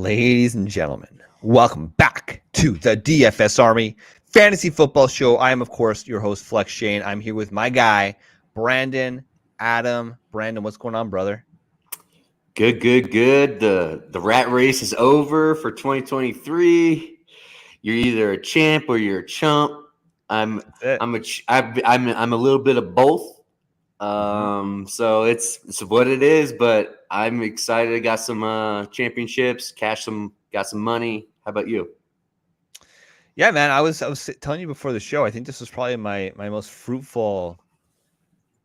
Ladies and gentlemen, welcome back to the DFS Army Fantasy Football Show. I am, of course, your host, Flex Shane. I'm here with my guy, Brandon, Adam. Brandon, what's going on, brother? Good. The rat race is over for 2023. You're either a champ or you're a chump. I'm a little bit of both. So it's what it is, but I'm excited. I got some championships, got some money. How about you? Yeah, man. I was telling you before the show. I think this was probably my most fruitful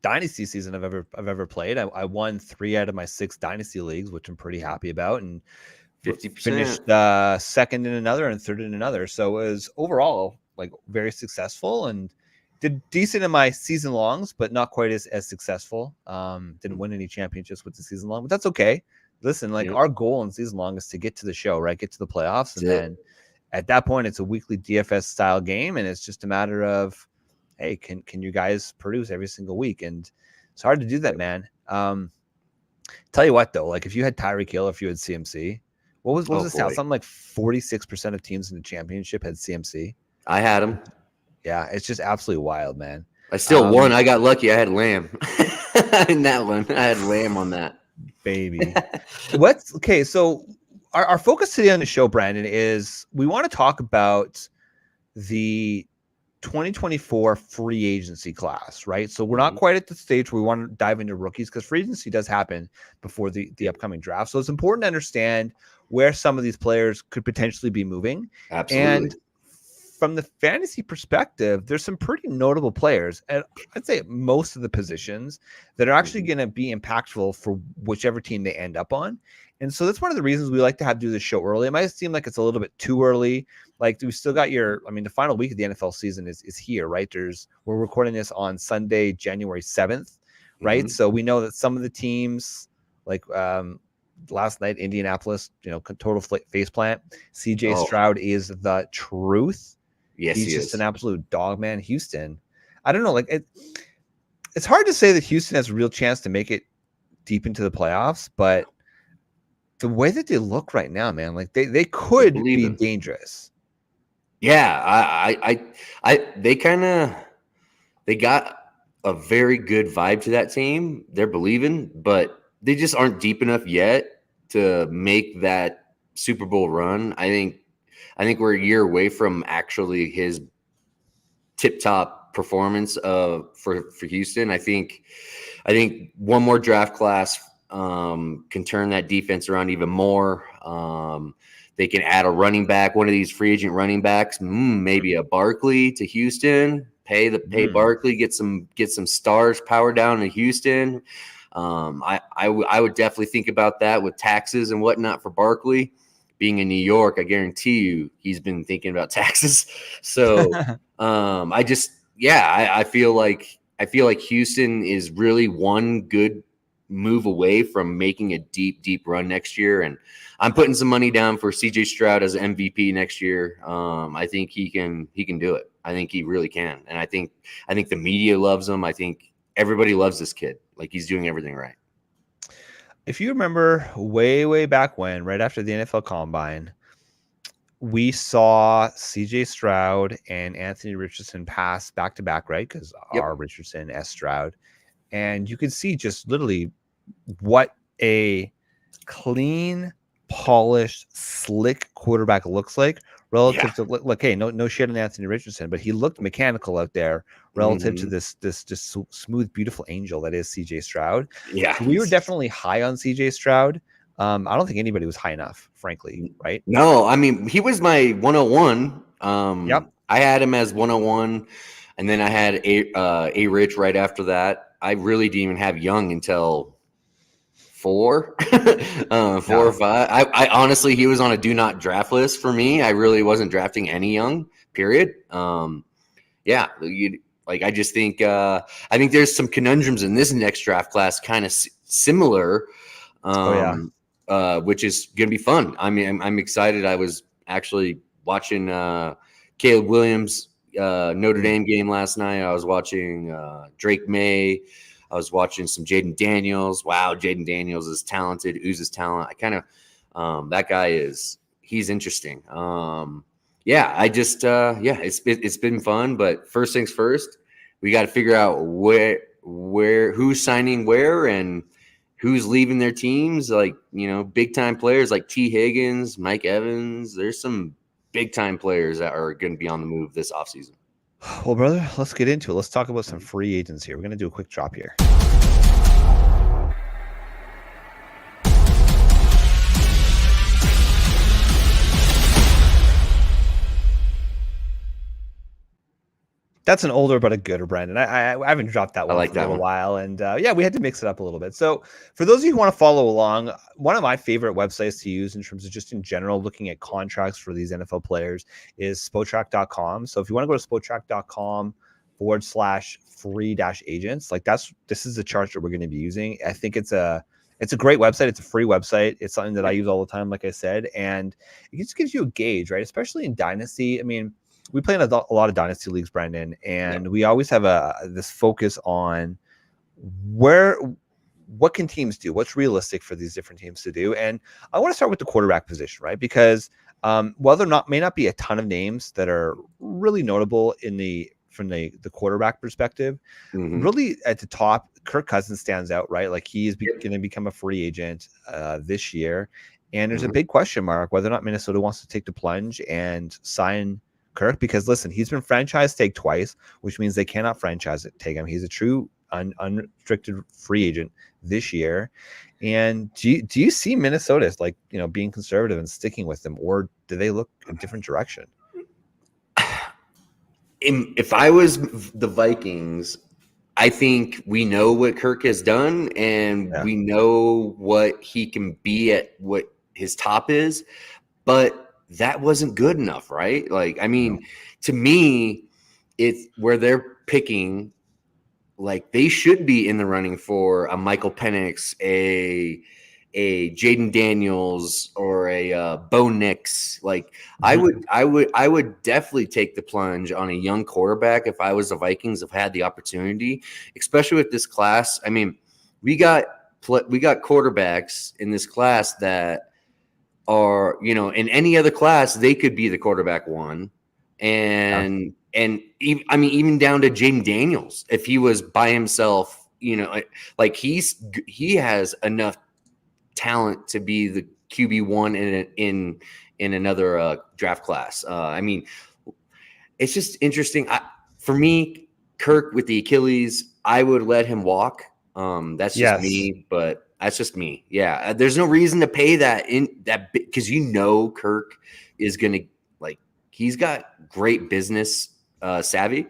dynasty season I've ever played. I won 3 out of my 6 dynasty leagues, which I'm pretty happy about, and 50%. Finished second in another and third in another. So it was overall like very successful and did decent in my season longs, but not quite as successful. Didn't win any championships with the season long, but that's okay. Listen, our goal in season long is to get to the show, right? Get to the playoffs, and then at that point, it's a weekly DFS style game, and it's just a matter of, hey, can you guys produce every single week? And it's hard to do that, man. Tell you what, though, like if you had Tyreek Hill, if you had CMC, what was the stat? Something like 46% of teams in the championship had CMC. I had him. Yeah, it's just absolutely wild, man. I still won. I got lucky. I had Lamb in that one. I had Lamb on that. Baby. So our focus today on the show, Brandon, is we want to talk about the 2024 free agency class, right? So we're not quite at the stage where we want to dive into rookies because free agency does happen before the upcoming draft. So it's important to understand where some of these players could potentially be moving. Absolutely. And from the fantasy perspective, there's some pretty notable players, and I'd say most of the positions that are actually going to be impactful for whichever team they end up on. And so that's one of the reasons we like to do this show early. It might seem like it's a little bit too early. Like we still got the final week of the NFL season is here, right? We're recording this on Sunday, January 7th, right? So we know that some of the teams, like last night, Indianapolis, total faceplant. CJ Stroud is the truth. Yes, he's just an absolute dog, man. Houston, I don't know. It's hard to say that Houston has a real chance to make it deep into the playoffs, but the way that they look right now, man, like they could be dangerous. Yeah, they got a very good vibe to that team. They're believing, but they just aren't deep enough yet to make that Super Bowl run. I think we're a year away from actually his tip-top performance for Houston. I think one more draft class can turn that defense around even more. They can add a running back, one of these free agent running backs, maybe a Barkley to Houston. Pay Barkley, get some stars power down to Houston. I would definitely think about that with taxes and whatnot for Barkley. Being in New York, I guarantee you he's been thinking about taxes. So I feel like Houston is really one good move away from making a deep run next year. And I'm putting some money down for CJ Stroud as MVP next year. I think he can do it. I think he really can. And I think the media loves him. I think everybody loves this kid. Like he's doing everything right. If you remember way back when, right after the NFL Combine, we saw CJ Stroud and Anthony Richardson pass back to back, right? Because R. Richardson, S. Stroud. And you could see just literally what a clean, polished, slick quarterback looks like relative to look. Hey, no shit on Anthony Richardson, but he looked mechanical out there relative to this just smooth, beautiful angel that is CJ Stroud. Yeah, so we were definitely high on CJ Stroud. I don't think anybody was high enough, frankly. Right? No, I mean he was my 101. I had him as 101, and then I had a Rich right after that. I really didn't even have Young until 4 or 5. I honestly, he was on a do not draft list for me. I really wasn't drafting any Young, period. I just think I think there's some conundrums in this next draft class, kind of similar, which is going to be fun. I mean, I'm excited. I was actually watching Caleb Williams Notre Dame game last night. I was watching Drake May. I was watching some Jaden Daniels. Wow, Jaden Daniels is talented, oozes talent. That guy he's interesting. Yeah, I just it's been fun, but first things first, we got to figure out who's signing where and who's leaving their teams. Like, big time players like T. Higgins, Mike Evans. There's some big time players that are going to be on the move this offseason. Well, brother, let's get into it. Let's talk about some free agents here. We're going to do a quick drop here. That's an older but a gooder, Brandon. I haven't dropped that one like for a while, and we had to mix it up a little bit. So for those of you who want to follow along, one of my favorite websites to use in terms of just in general looking at contracts for these NFL players is spotrac.com. So if you want to go to spotrac.com/free-agents, this is the chart that we're going to be using. I think it's a great website. It's a free website. It's something that I use all the time, like I said, and it just gives you a gauge, right? Especially in Dynasty. I mean, we play in a lot of Dynasty leagues, Brandon, and we always have this focus on what can teams do? What's realistic for these different teams to do? And I want to start with the quarterback position, right? Because while there may not be a ton of names that are really notable from the quarterback perspective, really at the top, Kirk Cousins stands out, right? Like he is going to become a free agent this year, and there's a big question mark whether or not Minnesota wants to take the plunge and sign Kirk, because listen, he's been franchise tagged twice, which means they cannot franchise tag him. He's a true unrestricted free agent this year. And do you see Minnesota being conservative and sticking with him, or do they look a different direction? If I was the Vikings, I think we know what Kirk has done, and we know what he can be at what his top is, but that wasn't good enough, right? Like, I mean, to me, it's where they're picking, like they should be in the running for a Michael Penix, a Jaden Daniels, or a Bo Nix. Like I would definitely take the plunge on a young quarterback if I was the Vikings, have had the opportunity, especially with this class. I mean, we got quarterbacks in this class that are, in any other class, they could be the quarterback one. And even down to Jaden Daniels, if he was by himself, like he has enough talent to be the QB1 in another draft class. I mean, it's just interesting. For me, Kirk with the Achilles, I would let him walk. That's just me, but that's just me. Yeah. There's no reason to pay that because Kirk is going to, he's got great business savvy,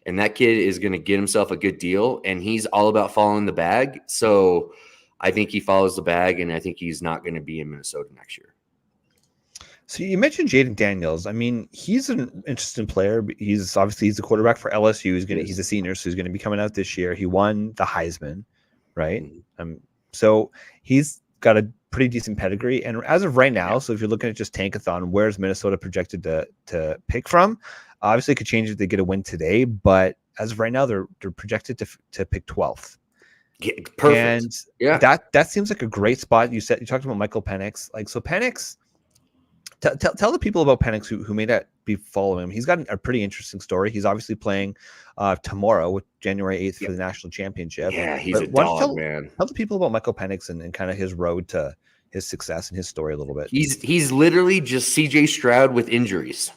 and that kid is going to get himself a good deal, and he's all about following the bag. So I think he follows the bag, and I think he's not going to be in Minnesota next year. So you mentioned Jaden Daniels. I mean, he's an interesting player. He's the quarterback for LSU. He's a senior, so he's going to be coming out this year. He won the Heisman, right? So he's got a pretty decent pedigree. And as of right now, so if you're looking at just Tankathon, where's Minnesota projected to pick from? Obviously, it could change if they get a win today, but as of right now, they're projected to pick 12th. Yeah, perfect. And that seems like a great spot. You talked about Michael Penix. So Penix, tell the people about Penix who may not be following him. He's got a pretty interesting story. He's obviously playing tomorrow, January 8th, for the national championship. Yeah, he's a dog, man. Tell the people about Michael Penix and kind of his road to his success and his story a little bit. He's literally just CJ Stroud with injuries.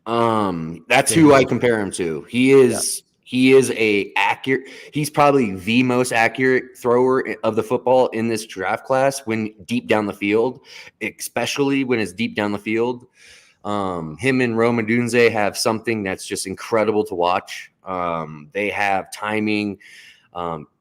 That's who I compare him to. He is he's probably the most accurate thrower of the football in this draft class when deep down the field, especially when it's deep down the field. Him and Rome Odunze have something that's just incredible to watch. They have timing.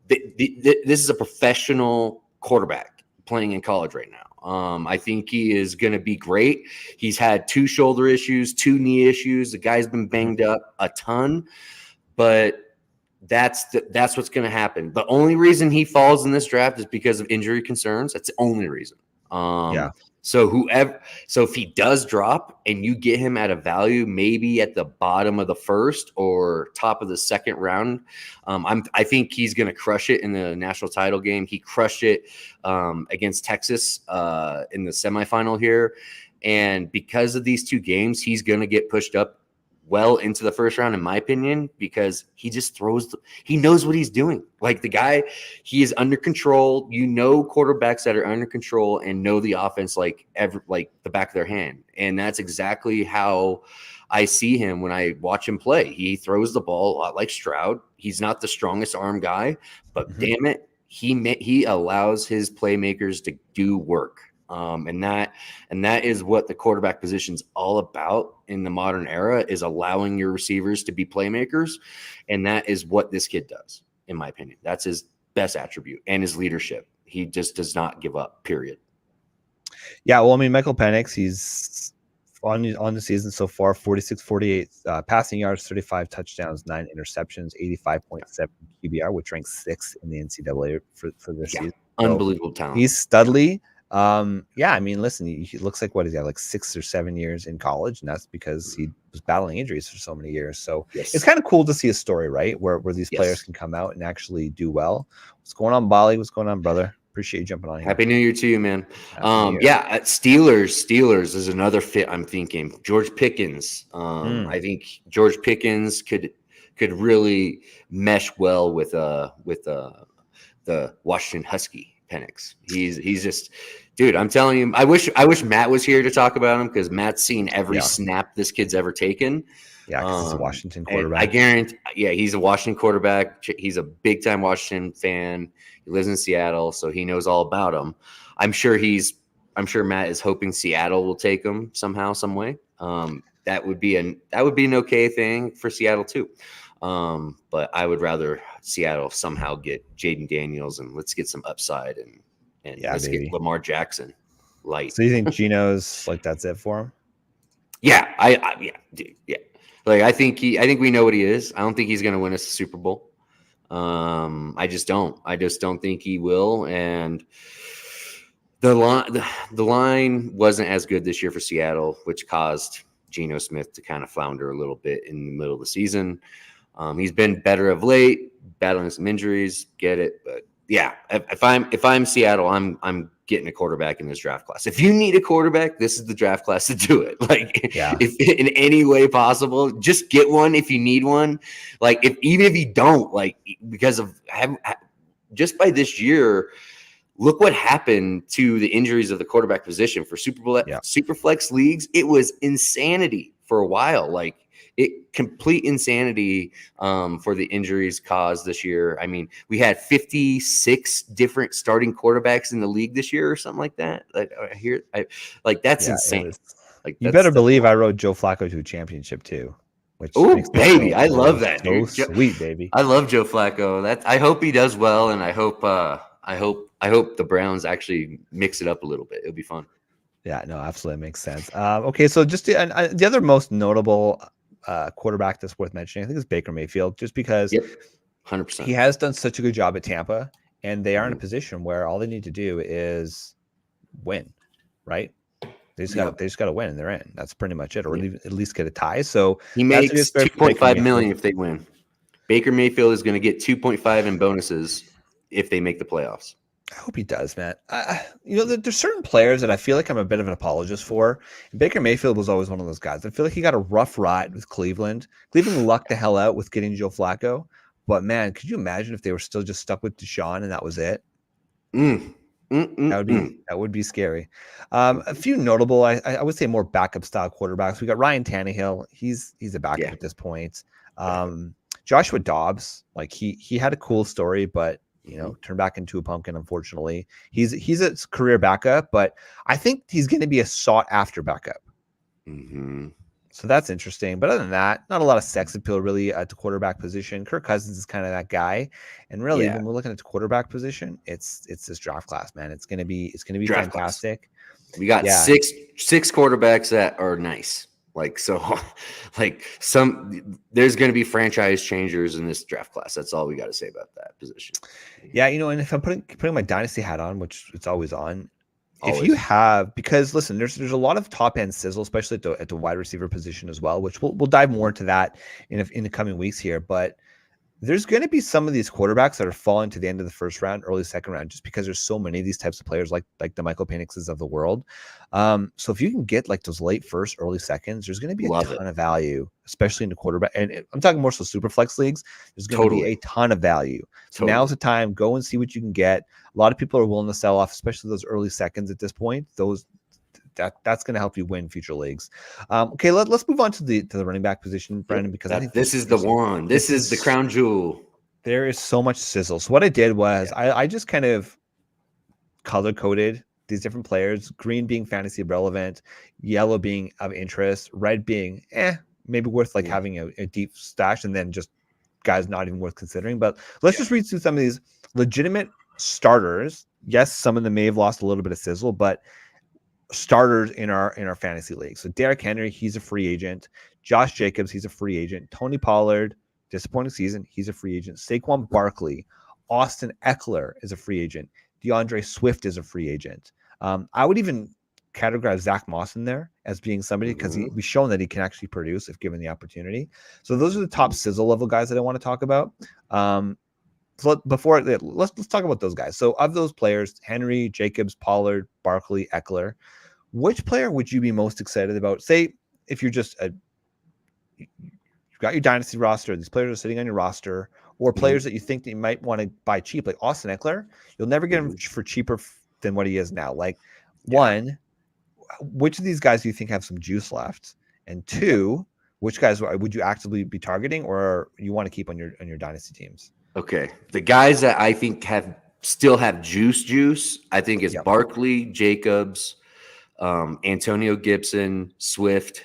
This is a professional quarterback playing in college right now. I think he is going to be great. He's had 2 shoulder issues, 2 knee issues. The guy's been banged up a ton, but that's what's going to happen. The only reason he falls in this draft is because of injury concerns. That's the only reason. So if he does drop and you get him at a value, maybe at the bottom of the first or top of the second round, I think he's going to crush it in the national title game. He crushed it against Texas in the semifinal here. And because of these two games, he's going to get pushed up well into the first round, in my opinion, because he just he knows what he's doing. Like the guy, he is under control. Quarterbacks that are under control and know the offense like the back of their hand. And that's exactly how I see him when I watch him play. He throws the ball a lot like Stroud. He's not the strongest arm guy, but damn it, he allows his playmakers to do work. And that is what the quarterback position is all about in the modern era, is allowing your receivers to be playmakers. And that is what this kid does, in my opinion. That's his best attribute, and his leadership. He just does not give up, period. Yeah, well, I mean, Michael Penix, he's on the season so far, 46-48 passing yards, 35 touchdowns, 9 interceptions, 85.7 QBR, which ranks 6th in the NCAA for this season. Unbelievable talent. He's studly. I mean, listen, he looks like, what is he, like 6 or 7 years in college, and that's because he was battling injuries for so many years. So it's kind of cool to see a story, right, where these players can come out and actually do well. What's going on, Bali? What's going on, brother? Appreciate you jumping on here. Happy New Year to you, man. At Steelers is another fit I'm thinking. George Pickens. I think George Pickens could really mesh well with the Washington Husky Penix. He's just, dude, I'm telling you, I wish Matt was here to talk about him, because Matt's seen every snap this kid's ever taken. Yeah, because he's a Washington quarterback. I guarantee, he's a Washington quarterback. He's a big-time Washington fan. He lives in Seattle, so he knows all about him. I'm sure Matt is hoping Seattle will take him somehow, some way. That would be an okay thing for Seattle too. But I would rather Seattle somehow get Jaden Daniels, and let's get some upside and let's get Lamar Jackson light. So you think Geno's like that's it for him? Yeah, dude. Like I think we know what he is. I don't think he's going to win us a Super Bowl. I just don't think he will. And the line wasn't as good this year for Seattle, which caused Geno Smith to kind of flounder a little bit in the middle of the season. He's been better of late, battling some injuries. Get it, but yeah, if I'm Seattle, I'm getting a quarterback in this draft class. If you need a quarterback, this is the draft class to do it. Like, if in any way possible, just get one if you need one. Like, even if you don't, like, because of just by this year, look what happened to the injuries of the quarterback position for Superflex leagues. It was insanity for a while. Like, complete insanity for the injuries caused this year. I mean, we had 56 different starting quarterbacks in the league this year or something like that. That's insane. You better believe I rode Joe Flacco to a championship too. Oh, baby, I love that. So sweet, baby. I love Joe Flacco. I hope he does well, and I hope the Browns actually mix it up a little bit. It'll be fun. Yeah, no, absolutely makes sense. Okay, so just the other most notable quarterback that's worth mentioning, I think, is Baker Mayfield, just because 100%. He has done such a good job at Tampa, and they are in a position where all they need to do is win, right? They just got to win, and they're in. That's pretty much it, or at least get a tie. So he makes $2.5 million if they win. Baker Mayfield is going to get $2.5 in bonuses if they make the playoffs. I hope he does, man. There's certain players that I feel like I'm a bit of an apologist for. Baker Mayfield was always one of those guys. I feel like he got a rough ride with Cleveland. Cleveland lucked the hell out with getting Joe Flacco. But, man, could you imagine if they were still just stuck with Deshaun and that was it? That would be scary. A few notable, I would say, more backup style quarterbacks. We got Ryan Tannehill. He's a backup at this point. Joshua Dobbs, like he had a cool story, but turned back into a pumpkin, unfortunately. He's a career backup, but I think he's going to be a sought after backup. So that's interesting. But other than that, not a lot of sex appeal really at the quarterback position. Kirk Cousins is kind of that guy. And really, when we're looking at the quarterback position, it's this draft class, man. It's going to be fantastic. Class. We got six quarterbacks that are nice. There's going to be franchise changers in this draft class. That's all we got to say about that position. Yeah, and if I'm putting my dynasty hat on, which it's always on, If you have, because listen, there's a lot of top end sizzle, especially at the wide receiver position as well, which we'll dive more into that in the coming weeks here. But there's going to be some of these quarterbacks that are falling to the end of the first round, early second round, just because there's so many of these types of players, like the Michael Penixes of the world. So if you can get like those late first, early seconds, there's going to be a ton of value, especially in the quarterback. And I'm talking more so super flex leagues. There's going to be a ton of value. So now's the time. Go and see what you can get. A lot of people are willing to sell off, especially those early seconds at this point. That's going to help you win future leagues. Okay, let's move on to the running back position, Brandon, because I think this is the one. This is the crown jewel. There is so much sizzle. So what I did was I just kind of color coded these different players, green being fantasy relevant, yellow being of interest, red being maybe worth like having a deep stash, and then just guys not even worth considering. But let's just read through some of these legitimate starters. Yes, some of them may have lost a little bit of sizzle, but starters in our fantasy league. So Derrick Henry, he's a free agent. Josh Jacobs, he's a free agent. Tony Pollard, disappointing season, he's a free agent. Saquon Barkley, Austin Eckler is a free agent. DeAndre Swift is a free agent. I would even categorize Zach Moss in there as being somebody because we've shown that he can actually produce if given the opportunity. So those are the top sizzle level guys that I want to talk about. So let's talk about those guys. So of those players, Henry, Jacobs, Pollard, Barkley, Eckler, which player would you be most excited about? Say if you're just you've got your dynasty roster, these players are sitting on your roster, or players that you think that you might want to buy cheap, like Austin Eckler. You'll never get him for cheaper than what he is now. Like, one, which of these guys do you think have some juice left? And two, which guys would you actively be targeting, or you want to keep on your dynasty teams? Okay, the guys that I think still have juice, I think is Barkley, Jacobs, Antonio Gibson, Swift.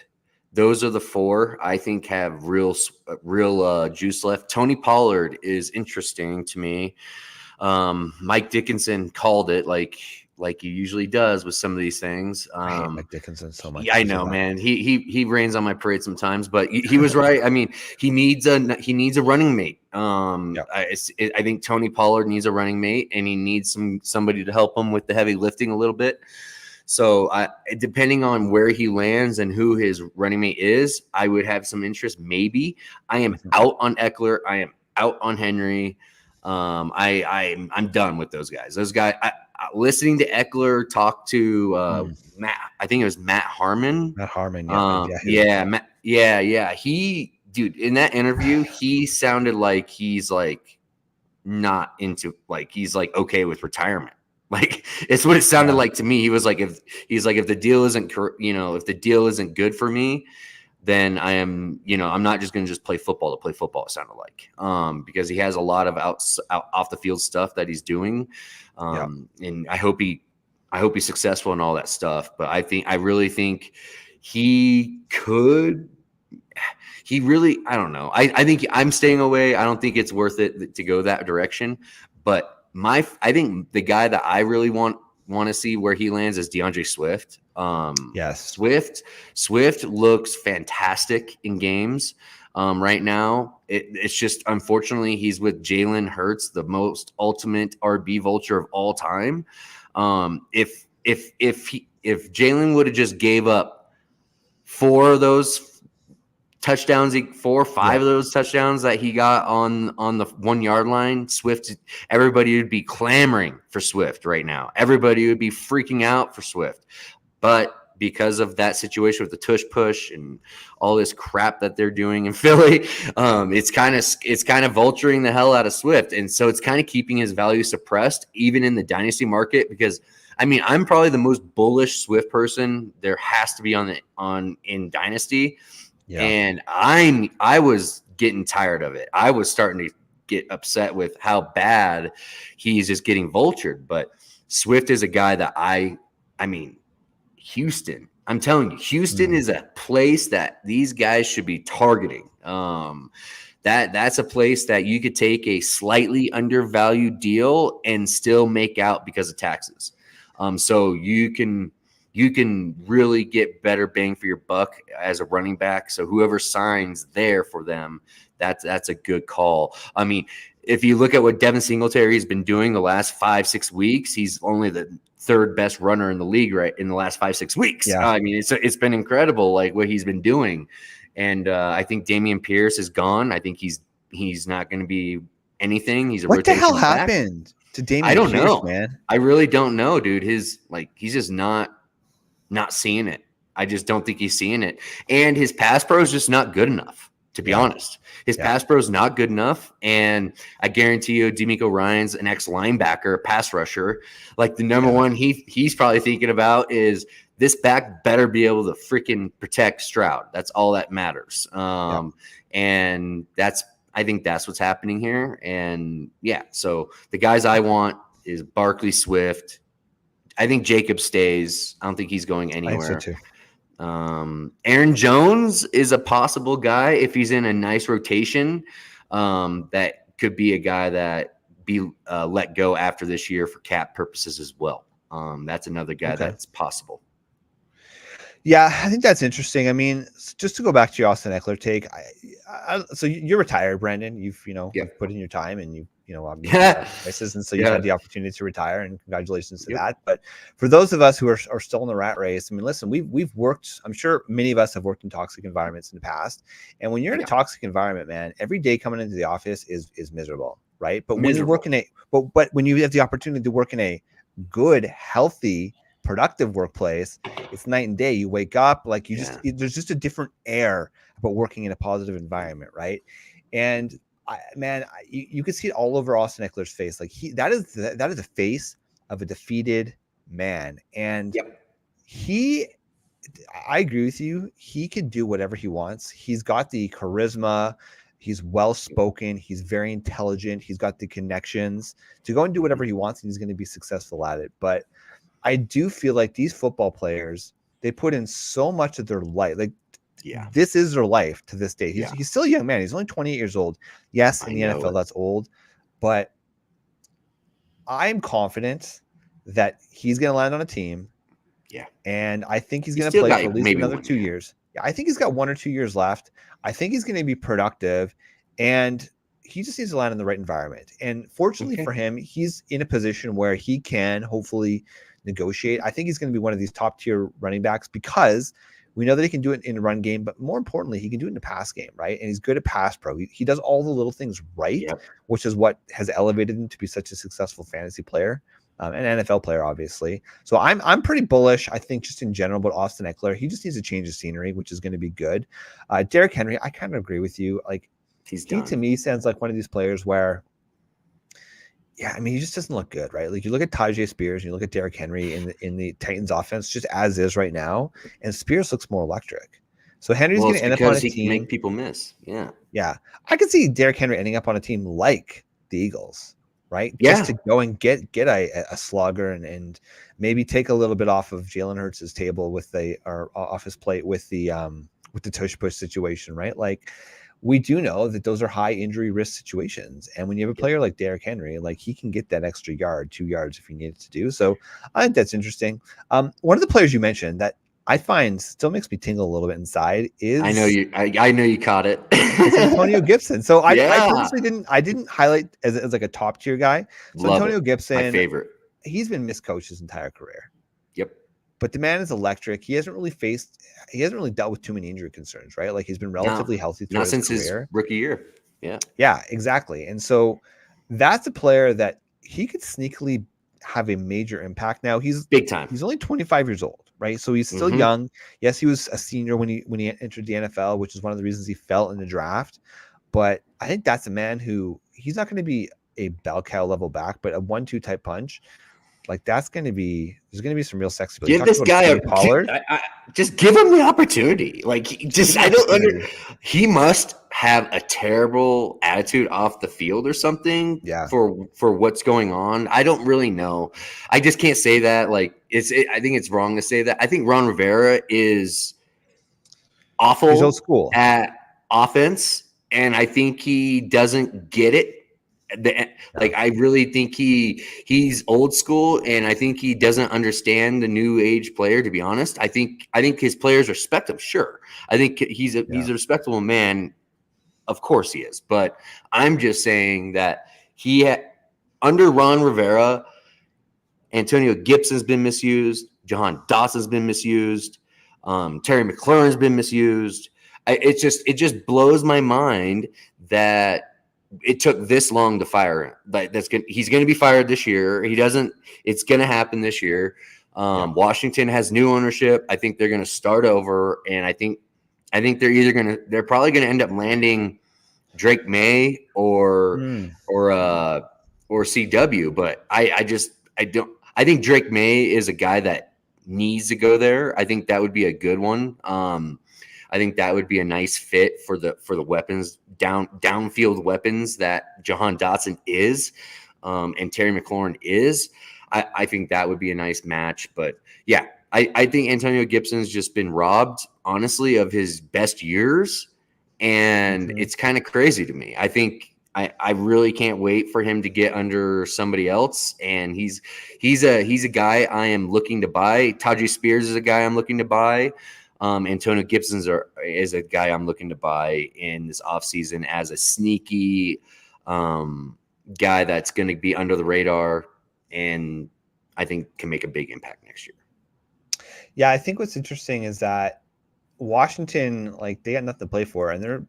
Those are the four I think have real juice left. Tony Pollard is interesting to me. Mike Dickinson called it like he usually does with some of these things. I hate Mike Dickinson so much. I know, man. He rains on my parade sometimes, but he was right. I mean, he needs a running mate. I think Tony Pollard needs a running mate, and he needs somebody to help him with the heavy lifting a little bit. So depending on where he lands and who his running mate is, I would have some interest. Maybe I am out on Eckler. I am out on Henry. I'm done with those guys. Those guys. Listening to Eckler talk to Matt, I think it was Matt Harmon. Matt Harmon, Dude, in that interview, he sounded like he's like not into, like he's like okay with retirement. Like it's what it sounded like to me. He was like, if the deal isn't, if the deal isn't good for me, then I am, I'm not just going to just play football to play football. It sounded like, because he has a lot of off the field stuff that he's doing. And I hope he's successful in all that stuff. But I really think I don't know. I think I'm staying away. I don't think it's worth it to go that direction. But I think the guy that I really want to see where he lands is DeAndre Swift. Yes. Swift looks fantastic in games. Right now, it's just unfortunately he's with Jalen Hurts, the most ultimate RB vulture of all time. If Jalen would have just gave up 4 of those touchdowns, 4 or 5 of those touchdowns that he got on the 1 yard line, everybody would be clamoring for Swift right now. Everybody would be freaking out for Swift, but because of that situation with the tush push and all this crap that they're doing in Philly, it's kind of vulturing the hell out of Swift. And so it's kind of keeping his value suppressed, even in the dynasty market, because I mean, I'm probably the most bullish Swift person there has to be in dynasty. Yeah. And I was getting tired of it. I was starting to get upset with how bad he's just getting vultured. But Swift is a guy that I mean, Houston. I'm telling you, Houston is a place that these guys should be targeting. That's a place that you could take a slightly undervalued deal and still make out because of taxes. So you can really get better bang for your buck as a running back. So whoever signs there for them, that's a good call. I mean, if you look at what Devin Singletary has been doing the last 5-6 weeks, he's only the third best runner in the league right in the last 5-6 weeks. Yeah. I mean, it's been incredible, like what he's been doing. And I think Dameon Pierce is gone. I think he's not going to be anything. He's a what the rotation hell back. happened to Dameon I don't Pierce, know, man? I really don't know, dude. He's just not seeing it. I just don't think he's seeing it. And his pass pro is just not good enough, to be honest. His pass pro is not good enough. And I guarantee you, D'Amico Ryan's an ex-linebacker, pass rusher. Like the number one he's probably thinking about is this back better be able to freaking protect Stroud. That's all that matters. And I think that's what's happening here. And so the guys I want is Barkley, Swift. I think Jacob stays. I don't think he's going anywhere. I think so too. Aaron Jones is a possible guy if he's in a nice rotation. That could be a guy that be let go after this year for cap purposes as well. That's another guy that's possible. Yeah, I think that's interesting. I mean, just to go back to your Austin Eckler take, so you're retired, Brandon. You've you've put in your time, and obviously and so you've had the opportunity to retire, and congratulations to that. But for those of us who are still in the rat race, I mean, listen, we've worked. I'm sure many of us have worked in toxic environments in the past, and when you're in a toxic environment, man, every day coming into the office is miserable, right? But when you work in but when you have the opportunity to work in a good, healthy, productive workplace, it's night and day. You wake up like there's just a different air about working in a positive environment, right? And you can see it all over Austin Eckler's face. Like that is the face of a defeated man. And I agree with you. He can do whatever he wants. He's got the charisma. He's well-spoken. He's very intelligent. He's got the connections to go and do whatever he wants, and he's going to be successful at it. But I do feel like these football players, they put in so much of their life. Like, this is their life to this day. He's still a young man. He's only 28 years old. Yes, in the NFL, that's old. But I'm confident that he's going to land on a team. Yeah. And I think he's going to play for at least another 2 years. Yeah, I think he's got 1 or 2 years left. I think he's going to be productive. And he just needs to land in the right environment. And fortunately for him, he's in a position where he can hopefully negotiate. I think he's going to be one of these top tier running backs because we know that he can do it in a run game, but more importantly, he can do it in a pass game, right? And he's good at pass pro. He does all the little things right, which is what has elevated him to be such a successful fantasy player, an NFL player, obviously. So I'm pretty bullish, I think, just in general about Austin Eckler. He just needs to change the scenery, which is going to be good. Derrick Henry, I kind of agree with you. Like he to me sounds like one of these players where, I mean, he just doesn't look good, right? Like you look at Tyjae Spears and you look at Derrick Henry in the Titans offense just as is right now, and Spears looks more electric. So Henry's going to end up on a team. He can make people miss. Yeah. I could see Derrick Henry ending up on a team like the Eagles, right? Just to go and get a slugger and maybe take a little bit off of Jalen Hurts' table or off his plate with the tush push situation, right? Like, we do know that those are high injury risk situations. And when you have a player like Derrick Henry, like he can get that extra 2 yards if he needed to do. So I think that's interesting. One of the players you mentioned that I find still makes me tingle a little bit inside is I know you caught it. It's Antonio Gibson. So I purposely didn't highlight as like a top tier guy. So Antonio Gibson, my favorite. He's been miscoached his entire career. Yep. But the man is electric. He hasn't really dealt with too many injury concerns, right? Like he's been relatively healthy throughout his career. His rookie year. Yeah. Yeah, exactly. And so that's a player that he could sneakily have a major impact. Now he's big time. He's only 25 years old, right? So he's still young. Yes, he was a senior when he entered the NFL, which is one of the reasons he fell in the draft. But I think that's a man who he's not going to be a bell cow level back, but a 1-2 type punch. Like there's going to be some real sexy. Give this guy just give him the opportunity. Like he must have a terrible attitude off the field or something. Yeah. For what's going on. I don't really know. I just can't say that. Like I think it's wrong to say that. I think Ron Rivera is awful. He's old school at offense, and I think he doesn't get it. Like I really think he's old school, and I think he doesn't understand the new age player. To be honest, I think his players respect him. Sure, I think he's a respectable man. Of course he is, but I'm just saying that Under Ron Rivera, Antonio Gibson's been misused. Jahan Dotson's been misused. Terry McLaurin's been misused. It just blows my mind that it took this long to fire him. But he's going to be fired this year. It's going to happen this year. Washington has new ownership. I think they're going to start over, and I think they're probably going to end up landing Drake May or CW. But I think Drake May is a guy that needs to go there. I think that would be a good one. I think that would be a nice fit for the weapons, downfield weapons that Jahan Dotson is, and Terry McLaurin is. I think that would be a nice match. But yeah, I think Antonio Gibson's just been robbed, honestly, of his best years, and it's kind of crazy to me. I think I really can't wait for him to get under somebody else, and he's a guy I am looking to buy. Tajay Spears is a guy I'm looking to buy. Antonio Gibson is a guy I'm looking to buy in this offseason as a sneaky guy that's going to be under the radar and I think can make a big impact next year. Yeah, I think what's interesting is that Washington, like, they got nothing to play for, and they're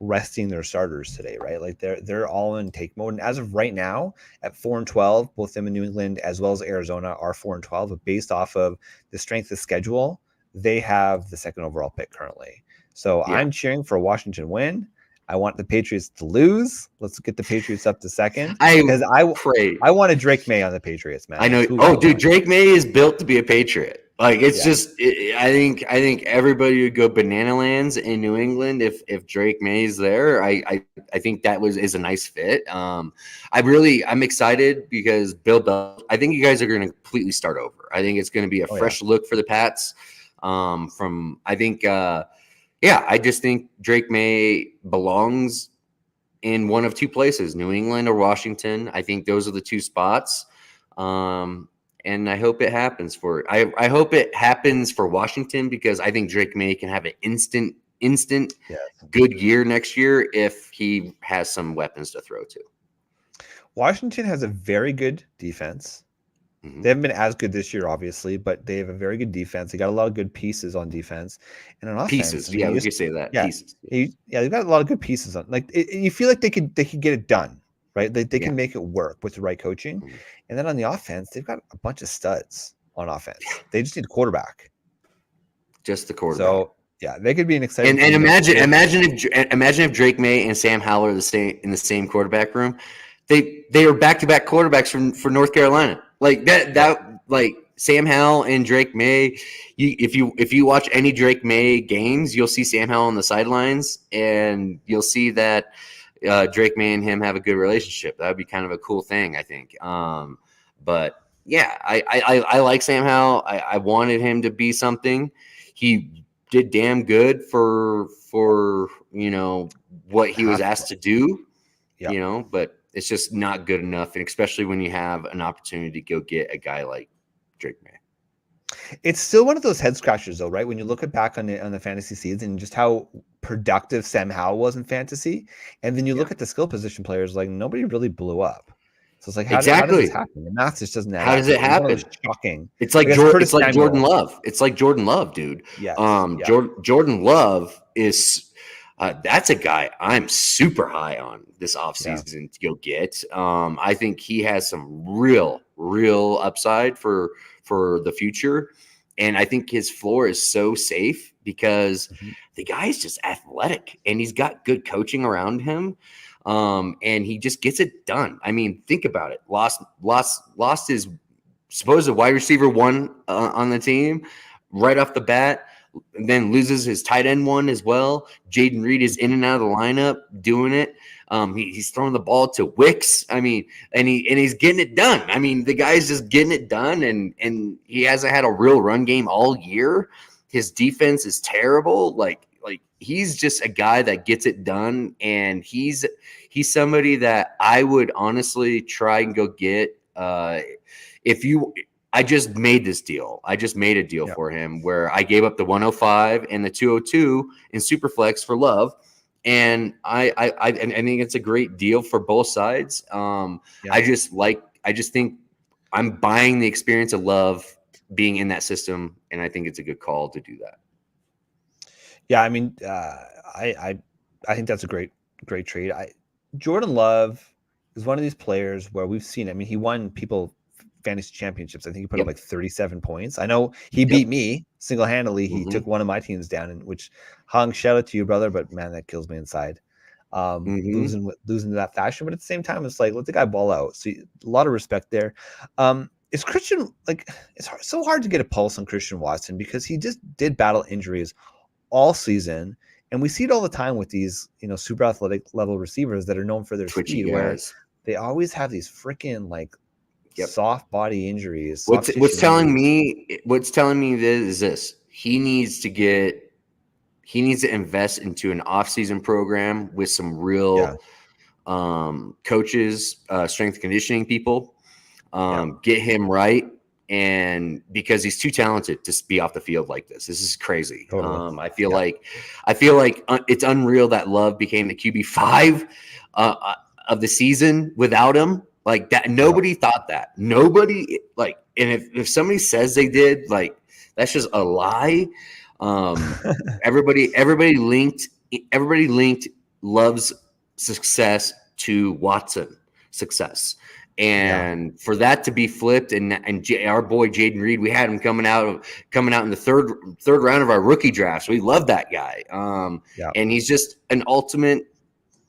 resting their starters today, right? Like they're all in take mode. And as of right now, at 4-12, both them in New England as well as Arizona are 4-12. But based off of the strength of schedule, they have the second overall pick currently. So I'm cheering for a Washington win. I want the Patriots to lose. Let's get the Patriots up to second. Because I want a Drake May on the Patriots, man. I know. Dude, Drake May is built to be a Patriot. Like I think everybody would go banana lands in New England if Drake May's there. I think that is a nice fit. I'm excited because Bill Belichick. I think you guys are going to completely start over. I think it's going to be a fresh look for the Pats. I just think Drake May belongs in one of two places, New England or Washington. I think those are the two spots. And I hope it happens I hope it happens for Washington because I think Drake May can have an instant good year next year if he has some weapons to throw to. Washington has a very good defense. They haven't been as good this year, obviously, but they have a very good defense. They got a lot of good pieces on defense and on offense. Pieces, we could say that. Yeah, pieces. They've got a lot of good pieces on. Like you feel like they could get it done, right? They can make it work with the right coaching. And then on the offense, they've got a bunch of studs on offense. They just need a quarterback. Just the quarterback. So yeah, they could be an exciting. And imagine if Drake May and Sam Howell are in the same quarterback room. They are back-to-back quarterbacks for North Carolina. Like like Sam Howell and Drake May. If you watch any Drake May games, you'll see Sam Howell on the sidelines, and you'll see that Drake May and him have a good relationship. That would be kind of a cool thing, I think. But yeah, I like Sam Howell. I wanted him to be something. He did damn good for what he was asked to do. But it's just not good enough, and especially when you have an opportunity to go get a guy like Drake May. It's still one of those head scratchers, though, right? When you look back on the fantasy season and just how productive Sam Howell was in fantasy, and then you look at the skill position players, like nobody really blew up. So it's like, how does this happen? The math just doesn't happen. How does it happen? It's shocking. It's like Jordan Love. It's like Jordan Love, dude. Yeah. Jordan Love is. That's a guy I'm super high on this offseason to go get. I think he has some real upside for the future. And I think his floor is so safe because the guy is just athletic and he's got good coaching around him. And he just gets it done. I mean, think about it. Lost his supposed wide receiver one on the team right off the bat. And then loses his tight end one as well. Jaden Reed is in and out of the lineup doing it. He's throwing the ball to Wicks. I mean, and he's getting it done. I mean, the guy's just getting it done, and he hasn't had a real run game all year. His defense is terrible. Like he's just a guy that gets it done, and he's somebody that I would honestly try and go get. I just made this deal. I just made a deal for him where I gave up the 105 and the 202 in Superflex for Love. and I think it's a great deal for both sides. I just think I'm buying the experience of Love being in that system, and I think it's a good call to do that. Yeah, I mean, I think that's a great trade. Jordan Love is one of these players where we've seen. I mean, he won people fantasy championships. I think he put up like 37 points. I know he beat me single handedly. He took one of my teams down, and which hung shout out to you, brother. But man, that kills me inside. Losing to that fashion, but at the same time, it's like let the guy ball out. So a lot of respect there. Is Christian like it's so hard to get a pulse on Christian Watson because he just did battle injuries all season, and we see it all the time with these super athletic level receivers that are known for their Twitchy speed, guys. Where they always have these freaking like soft body injuries. What's telling me is this: he needs to invest into an off-season program with some real coaches, strength conditioning people, get him right. And because he's too talented to be off the field like this. This is crazy. Totally. I feel like it's unreal that Love became the QB5 of the season without him. Like that, nobody thought that. Nobody and if somebody says they did, like that's just a lie. Everybody linked Love's success to Watson success. And for that to be flipped, and our boy Jaden Reed, we had him coming out in the third round of our rookie drafts. We love that guy, and he's just an ultimate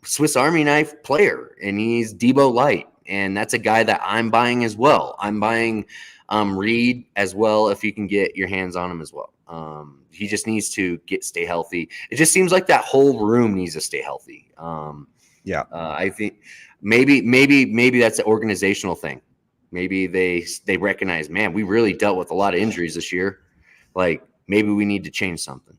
Swiss Army knife player, and he's Debo light, and that's a guy that I'm buying as well. I'm buying Reed as well if you can get your hands on him as well. He just needs to stay healthy. It just seems like that whole room needs to stay healthy. I think. Maybe that's an organizational thing. Maybe they recognize, man, we really dealt with a lot of injuries this year. Like maybe we need to change something.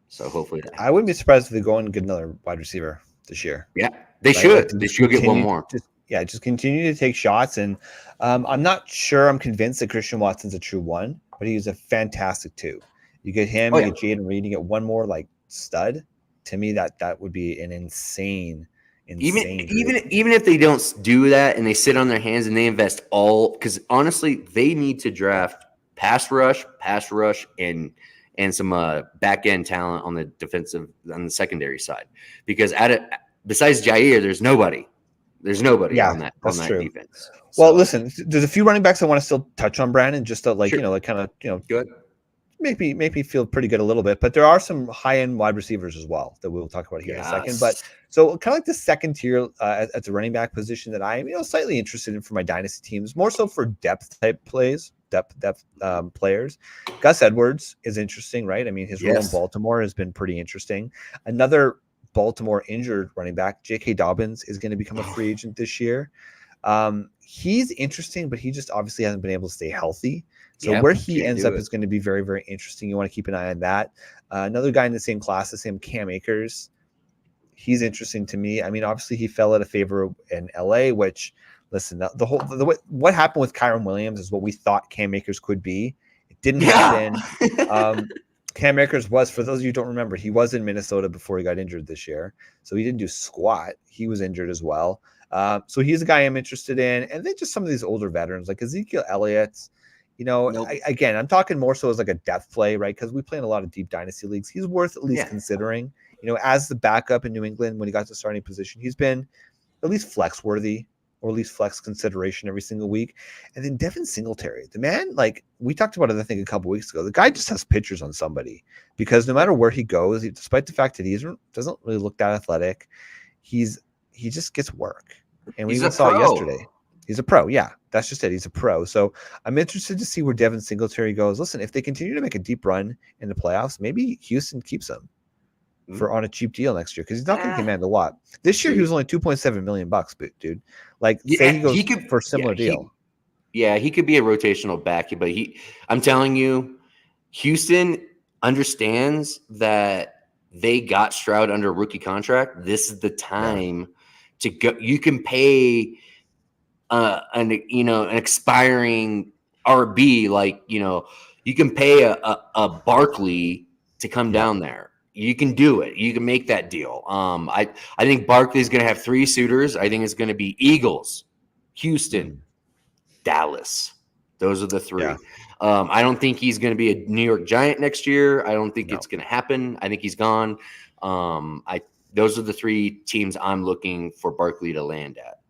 So hopefully I wouldn't be surprised if they go and get another wide receiver this year. Yeah, they should. They should get one more. Just continue to take shots. And I'm not sure I'm convinced that Christian Watson's a true one, but he's a fantastic two. You get him, you get Jaden Reed, you get one more like stud. To me, that would be an insane. Even if they don't do that and they sit on their hands and they invest all, because honestly, they need to draft pass rush, and some back end talent on the secondary side, because besides Jair, there's nobody on that defense. Well, listen, there's a few running backs I want to still touch on, Brandon, just to good. Make me feel pretty good a little bit, but there are some high-end wide receivers as well that we'll talk about here in a second. But so kind of like the second tier at the running back position that I am slightly interested in for my dynasty teams, more so for depth type plays, depth players. Gus Edwards is interesting, right? I mean, his role in Baltimore has been pretty interesting. Another Baltimore injured running back, J.K. Dobbins, is going to become a free agent this year. He's interesting, but he just obviously hasn't been able to stay healthy. So where he ends up is going to be very, very interesting. You want to keep an eye on that. Another guy in the same class, the same Cam Akers. He's interesting to me. I mean, obviously he fell out of favor in LA, which listen, what happened with Kyron Williams is what we thought Cam Akers could be. It didn't happen. Cam Akers was, for those of you who don't remember, he was in Minnesota before he got injured this year. So he didn't do squat. He was injured as well. So he's a guy I'm interested in. And then just some of these older veterans like Ezekiel Elliott. Again, I'm talking more so as like a depth play, right? Because we play in a lot of deep dynasty leagues. He's worth at least considering. As the backup in New England when he got to starting position, he's been at least flex worthy or at least flex consideration every single week. And then Devin Singletary, the man, like we talked about it, I think a couple weeks ago. The guy just has pictures on somebody because no matter where he goes, despite the fact that he doesn't really look that athletic, he just gets work. And we even saw it yesterday. He's a pro. Yeah, that's just it. He's a pro. So I'm interested to see where Devin Singletary goes. Listen, if they continue to make a deep run in the playoffs, maybe Houston keeps him on a cheap deal next year because he's not going to command a lot. This year he was only $2.7 million, dude. Like, say he goes for a similar deal. He could be a rotational back, but I'm telling you, Houston understands that they got Stroud under a rookie contract. This is the time to go. You can pay an expiring RB, like you can pay a Barkley to come down there. you can do it. You can make that deal. I think Barkley's going to have 3 suitors. I think it's going to be Eagles, Houston, Dallas. Those are the 3. Yeah. I don't think he's going to be a New York Giant next year. I don't think it's going to happen. I think he's gone. Those are the 3 teams I'm looking for Barkley to land at.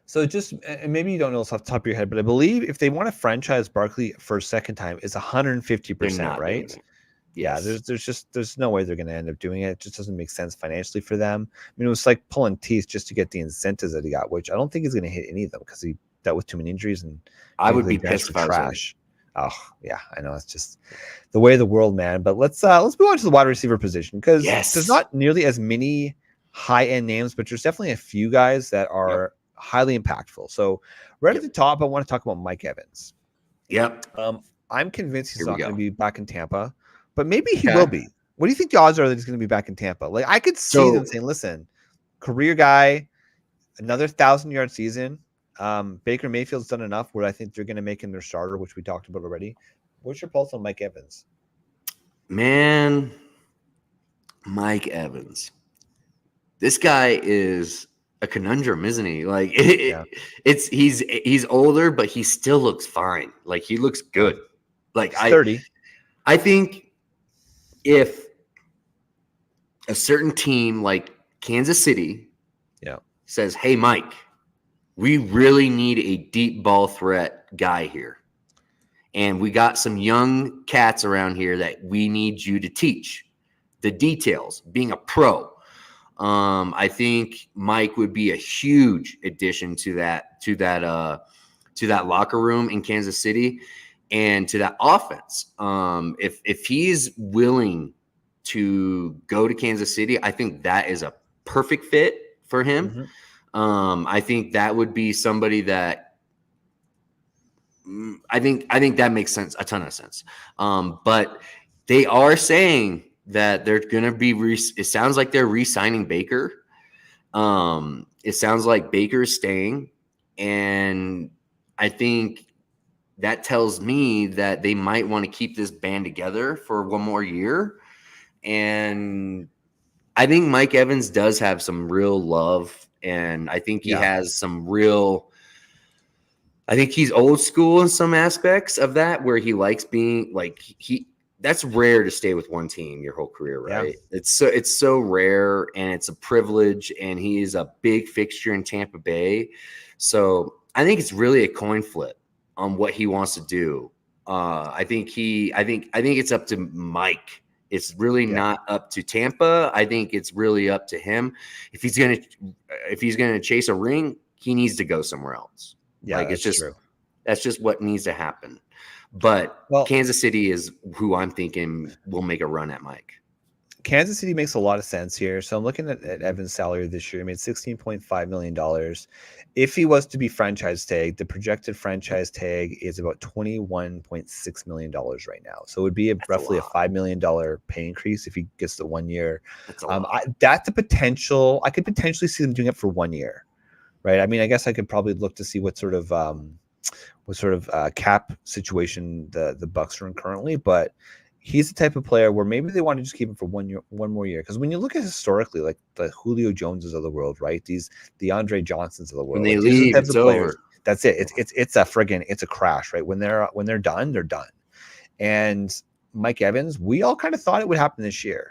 So just, and maybe you don't know this off the top of your head, but I believe if they want to franchise Barkley for a second time, it's 150%, right? Yes. Yeah, there's no way they're going to end up doing it. It just doesn't make sense financially for them. I mean, it was like pulling teeth just to get the incentives that he got, which I don't think he's going to hit any of them because he dealt with too many injuries, and I would be pissed for trash. Oh yeah, I know, it's just the way of the world, man. But let's move on to the wide receiver position, because there's not nearly as many high end names, but there's definitely a few guys that are highly impactful. So right at the top, I want to talk about Mike Evans. I'm convinced he's not going to be back in Tampa, but maybe he will be. What do you think the odds are that he's going to be back in Tampa? Like, I could see them saying, listen, career guy, another 1,000-yard season. Baker Mayfield's done enough where I think they're going to make him their starter, which we talked about already. What's your pulse on Mike Evans? Man, Mike Evans. This guy is a conundrum, isn't he? Like he's older, but he still looks fine. Like, he looks good. Like, he's 30. I think if a certain team like Kansas City says, hey, Mike, we really need a deep ball threat guy here, and we got some young cats around here that we need you to teach the details, being a pro. I think Mike would be a huge addition to that locker room in Kansas City and to that offense. If he's willing to go to Kansas City, I think that is a perfect fit for him. I think that would be somebody that I think that makes sense, a ton of sense. But they are saying that they're going to be it sounds like they're re-signing Baker. It sounds like Baker is staying, and I think that tells me that they might want to keep this band together for one more year. And I think Mike Evans does have some real love, and I think he has some real – I think he's old school in some aspects of that, where he likes being like that's rare to stay with one team your whole career, right? Yeah. It's so rare, and it's a privilege, and he is a big fixture in Tampa Bay. So I think it's really a coin flip on what he wants to do. I think it's up to Mike. It's really not up to Tampa. I think it's really up to him. If he's gonna chase a ring, he needs to go somewhere else. Yeah, like, it's just true. That's just what needs to happen. But Kansas City is who I'm thinking will make a run at Mike. Kansas City makes a lot of sense here. So I'm looking at Evans' salary this year. He made $16.5 million. If he was to be franchise tagged, the projected franchise tag is about $21.6 million right now. So it would be roughly a $5 million pay increase if he gets the 1 year. That's the potential. I could potentially see them doing it for 1 year, right? I mean, I guess I could probably look to see what sort of cap situation the Bucks are in currently, but he's the type of player where maybe they want to just keep him for 1 more year. Because when you look at historically, like the Julio Joneses of the world, right? The Andre Johnsons of the world. When they leave, it's over. That's it. It's a crash, right? When they're done, they're done. And Mike Evans, we all kind of thought it would happen this year.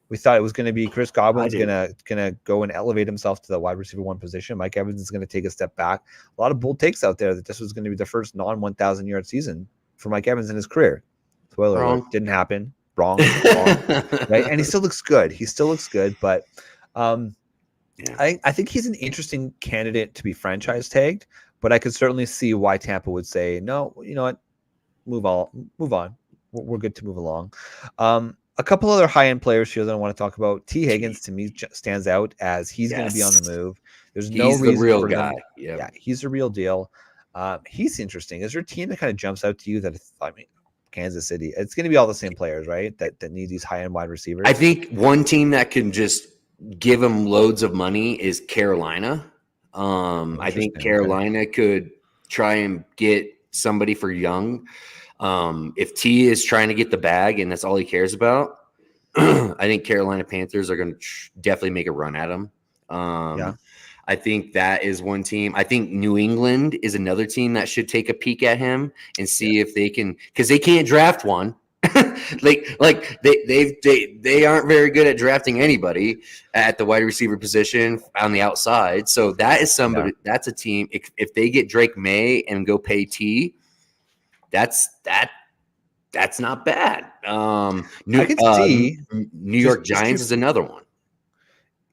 We thought it was going to be Chris Godwin's gonna go and elevate himself to the wide receiver 1 position. Mike Evans is going to take a step back. A lot of bold takes out there that this was going to be the first non-1,000-yard season for Mike Evans in his career. Spoiler alert, didn't happen. Wrong, right? And he still looks good. But I think he's an interesting candidate to be franchise tagged. But I could certainly see why Tampa would say, no, you know what, move on. We're good to move along. A couple other high-end players here that I want to talk about. T. Higgins, to me, stands out as he's going to be on the move. There's no reason the real for guy. him. Yeah, he's the real deal. He's interesting. Is there a team that kind of jumps out to you that, Kansas City? It's going to be all the same players, right? That need these high-end wide receivers. I think one team that can just give him loads of money is Carolina. I think Carolina could try and get somebody for Young. If T is trying to get the bag and that's all he cares about, I think Carolina Panthers are going to definitely make a run at him. Yeah. I think that is one team. I think New England is another team that should take a peek at him and see if they can, because they can't draft one. they aren't very good at drafting anybody at the wide receiver position on the outside. So that is somebody. That's a team. If they get Drake May and go pay T, that's not bad. I could see New York Giants is another one.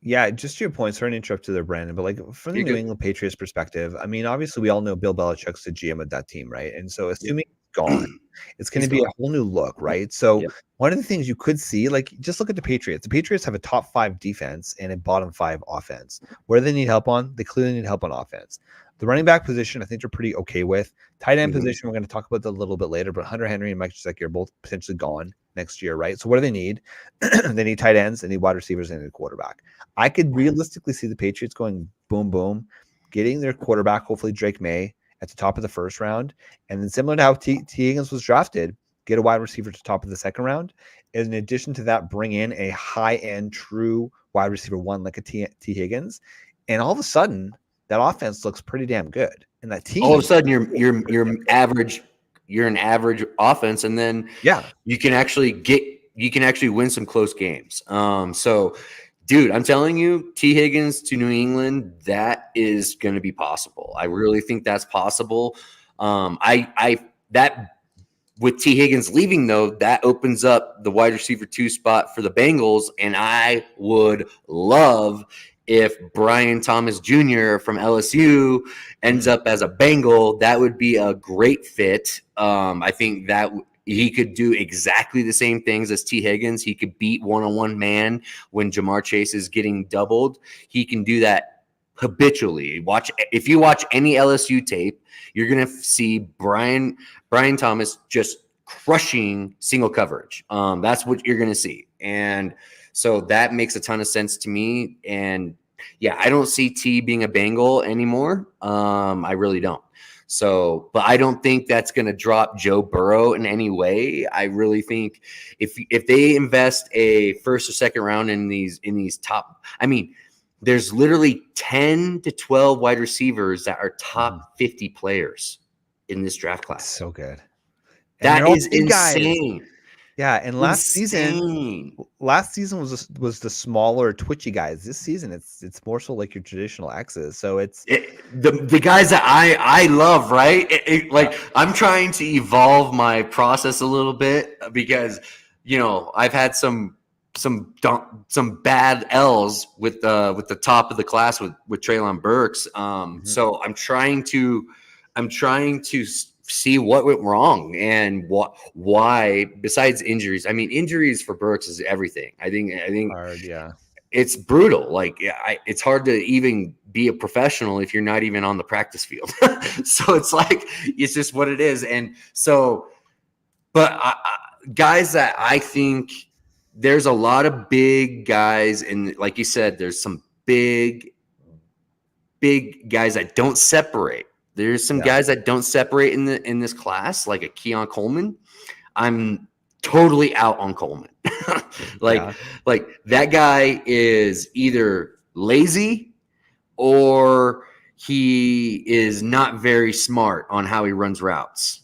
Yeah, just to your point, sorry to interrupt you there, Brandon, but like from the New England Patriots perspective, I mean, obviously we all know Bill Belichick's the GM of that team, right? And so assuming he's gone, it's going to be a whole new look, right? So one of the things you could see, like just look at the Patriots. The Patriots have a top 5 defense and a bottom 5 offense. Where do they need help on? They clearly need help on offense. The running back position, I think they're pretty okay with. Tight end position, we're going to talk about that a little bit later, but Hunter Henry and Mike Gesicki are both potentially gone next year, right? So what do they need? They need tight ends, they need wide receivers, and they need a quarterback. I could realistically see the Patriots going boom, boom, getting their quarterback, hopefully Drake May, at the top of the first round. And then similar to how T. Higgins was drafted, get a wide receiver to the top of the second round. And in addition to that, bring in a high-end true wide receiver one like a T. Higgins. And all of a sudden, that offense looks pretty damn good. And that team, all of a sudden, you're average. You're an average offense, and then you can actually win some close games. So, dude, I'm telling you, T. Higgins to New England, that is going to be possible. I really think that's possible. That with T. Higgins leaving though, that opens up the wide receiver 2 spot for the Bengals, and I would love if Brian Thomas Jr. from LSU ends up as a Bengal. That would be a great fit. I think that he could do exactly the same things as T. Higgins. He could beat one-on-one man when Jamar Chase is getting doubled. He can do that habitually. If you watch any LSU tape, you're going to see Brian Thomas just crushing single coverage. That's what you're going to see. And so that makes a ton of sense to me. And yeah, I don't see T being a Bengal anymore. I really don't. So, but I don't think that's going to drop Joe Burrow in any way. I really think if they invest a first or second round in these top, I mean, there's literally 10 to 12 wide receivers that are top 50 players in this draft class. So good. That is insane. Guys. Yeah, and last season was the smaller, twitchy guys. This season, it's more so like your traditional X's. So it's the guys that I love, right? I'm trying to evolve my process a little bit because I've had some bad L's with the top of the class with Treylon Burks. So I'm trying to see what went wrong and why, besides injuries. I mean, injuries for Burks is everything. I think hard, it's brutal. Like it's hard to even be a professional if you're not even on the practice field. So it's just what it is. And so, but guys that I think there's a lot of big guys, and like you said, there's some big guys that don't separate. There's some guys that don't separate in this class, like a Keon Coleman. I'm totally out on Coleman. Like that guy is either lazy or he is not very smart on how he runs routes.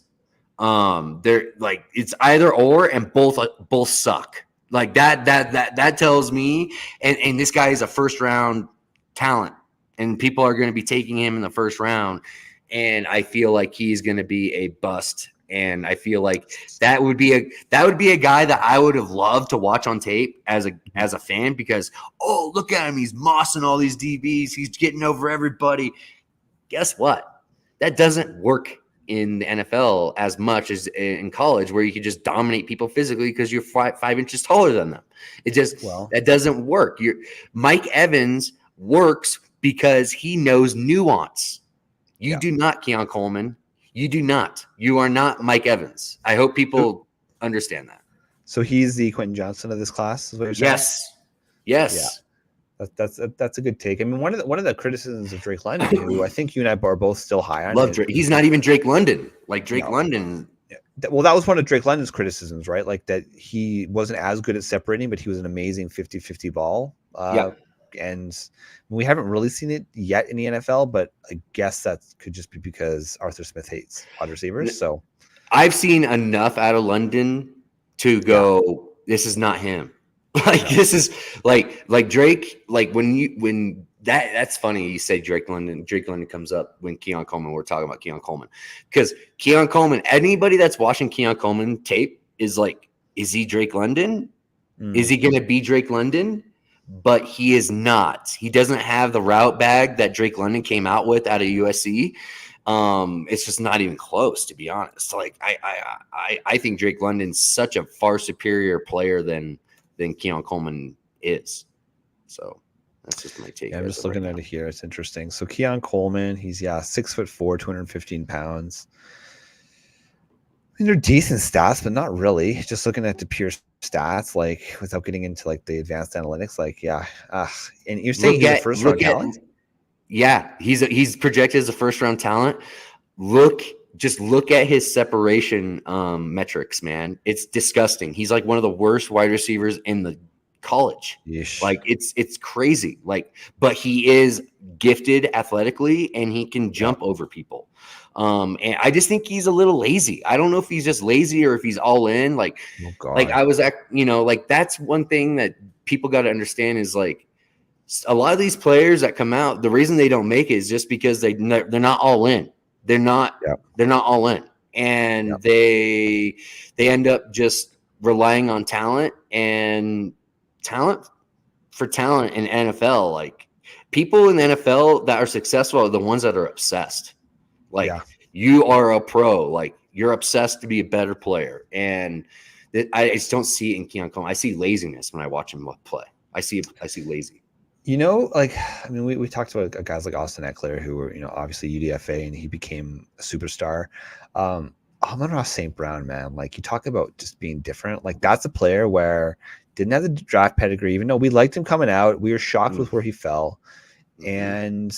It's either or, and both suck. Like that tells me, and this guy is a first round talent, and people are going to be taking him in the first round. And I feel like he's going to be a bust. And I feel like that would be a guy that I would have loved to watch on tape as a fan, because, oh, look at him. He's mossing all these DBs. He's getting over everybody. Guess what? That doesn't work in the NFL as much as in college, where you can just dominate people physically because you're 5 inches taller than them. That doesn't work. Mike Evans works because he knows nuance. You do not, Keon Coleman. You do not. You are not Mike Evans. I hope people understand that. So he's the Quentin Johnson of this class, is what you're saying? Yes. Yeah. That's a good take. I mean, one of the criticisms of Drake London, who I think you and I are both still high on. Love Drake. He's not even Drake London. Like Drake London Well, that was one of Drake London's criticisms, right? Like that he wasn't as good at separating, but he was an amazing 50-50 ball. Yeah. And we haven't really seen it yet in the NFL, but I guess that could just be because Arthur Smith hates wide receivers. So I've seen enough out of London to go, this is not him. Like this is like Drake, like when that's funny you say Drake London comes up when Keon Coleman, we're talking about Keon Coleman. Because Keon Coleman, anybody that's watching Keon Coleman tape is like, is he Drake London? Is he gonna be Drake London? But he is not. He doesn't have the route bag that Drake London came out with out of USC. It's just not even close, to be honest. Like I think Drake London's such a far superior player than Keon Coleman is. So that's just my take. Yeah, I'm just looking at it here. It's interesting. So Keon Coleman, he's 6'4", 215 pounds. I mean, they're decent stats, but not really. Just looking at the pure stats, like without getting into like the advanced analytics, like and you're saying he's a first round talent? Yeah, he's projected as a first round talent. Look at his separation metrics, man. It's disgusting. He's like one of the worst wide receivers in the college. Yeesh. Like it's crazy. Like, but he is gifted athletically and he can jump over people. And I just think he's a little lazy. I don't know if he's just lazy or if he's all in. Like, like I was at, like that's one thing that people got to understand is like a lot of these players that come out, the reason they don't make it is just because they're not all in. They're not all in, and they end up just relying on talent and talent for talent in NFL. Like people in the NFL that are successful are the ones that are obsessed. Like you are a pro, like you're obsessed to be a better player. And I just don't see it in Keon Coleman. I see laziness when I watch him play. I see lazy. Like, I mean, we talked about guys like Austin Eckler who were, obviously UDFA and he became a superstar. Amon-Ra St. Brown, man, like you talk about just being different. Like that's a player where didn't have the draft pedigree, even though we liked him coming out. We were shocked with where he fell. And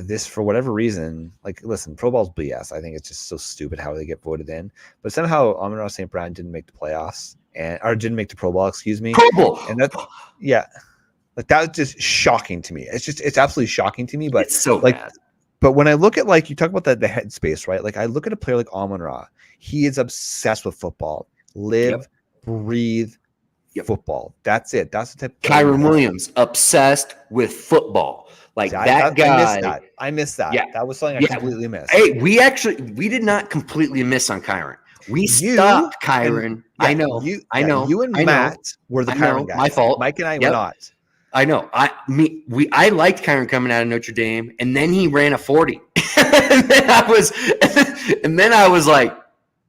this, for whatever reason, like, listen, Pro Bowl's BS. I think it's just so stupid how they get voted in. But somehow Amon-Ra St. Brown didn't make the playoffs or didn't make the Pro Bowl, excuse me. Pro Bowl. And that, like that was just shocking to me. It's absolutely shocking to me. But it's so like, bad. But when I look at, like, you talk about the headspace, right? Like I look at a player like Amon-Ra. He is obsessed with football. Live, breathe, football. That's it. That's the type. Kyron Williams, obsessed with football. Like that guy. I missed that. Yeah. That was something I completely missed. Hey, we did not completely miss on Kyron. We stopped Kyron. I know. You and Matt were the Kyron guys. My fault. Mike and I were not. I know. I liked Kyron coming out of Notre Dame, and then he ran a 40. and then I was like,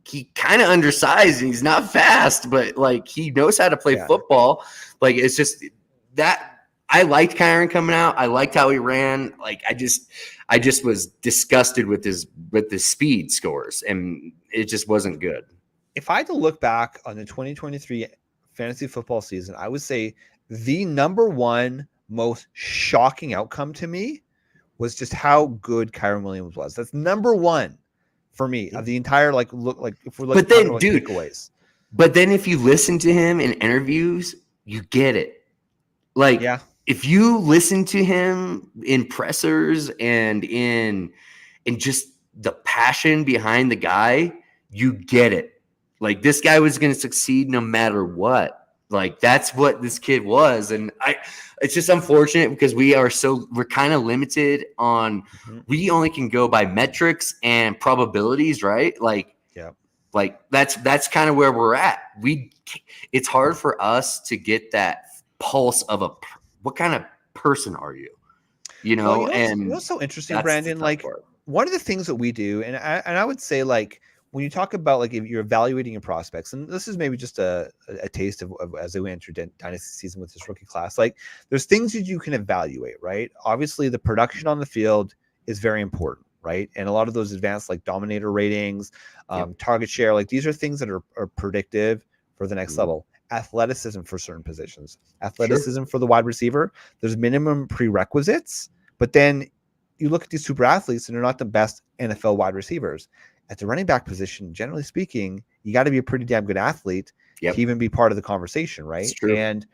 he kind of undersized and he's not fast, but like he knows how to play football. Like it's just that I liked Kyron coming out. I liked how he ran. Like I just was disgusted with the speed scores, and it just wasn't good. If I had to look back on the 2023 fantasy football season, I would say the number one most shocking outcome to me was just how good Kyron Williams was. That's number one for me of the entire if we're looking at takeaways. But then if you listen to him in interviews, you get it. Like if you listen to him in pressers and in just the passion behind the guy, you get it. Like this guy was going to succeed no matter what. Like that's what this kid was. And it's just unfortunate because we're kind of limited on, we only can go by metrics and probabilities, right? Like that's kind of where we're at. It's hard for us to get that pulse of what kind of person are you? And what's so interesting, Brandon, like one of the things that we do, and I would say, like, when you talk about, like, if you're evaluating your prospects, and this is maybe just a taste of as we enter dynasty season with this rookie class, like there's things that you can evaluate, right? Obviously the production on the field is very important, right? And a lot of those advanced, like, dominator ratings, target share, like these are things that are predictive for the next level. Athleticism for certain positions, athleticism for the wide receiver, there's minimum prerequisites, but then you look at these super athletes and they're not the best NFL wide receivers. at the running back position, generally speaking, you got to be a pretty damn good athlete Yep. to even be part of the conversation, right? It's true. And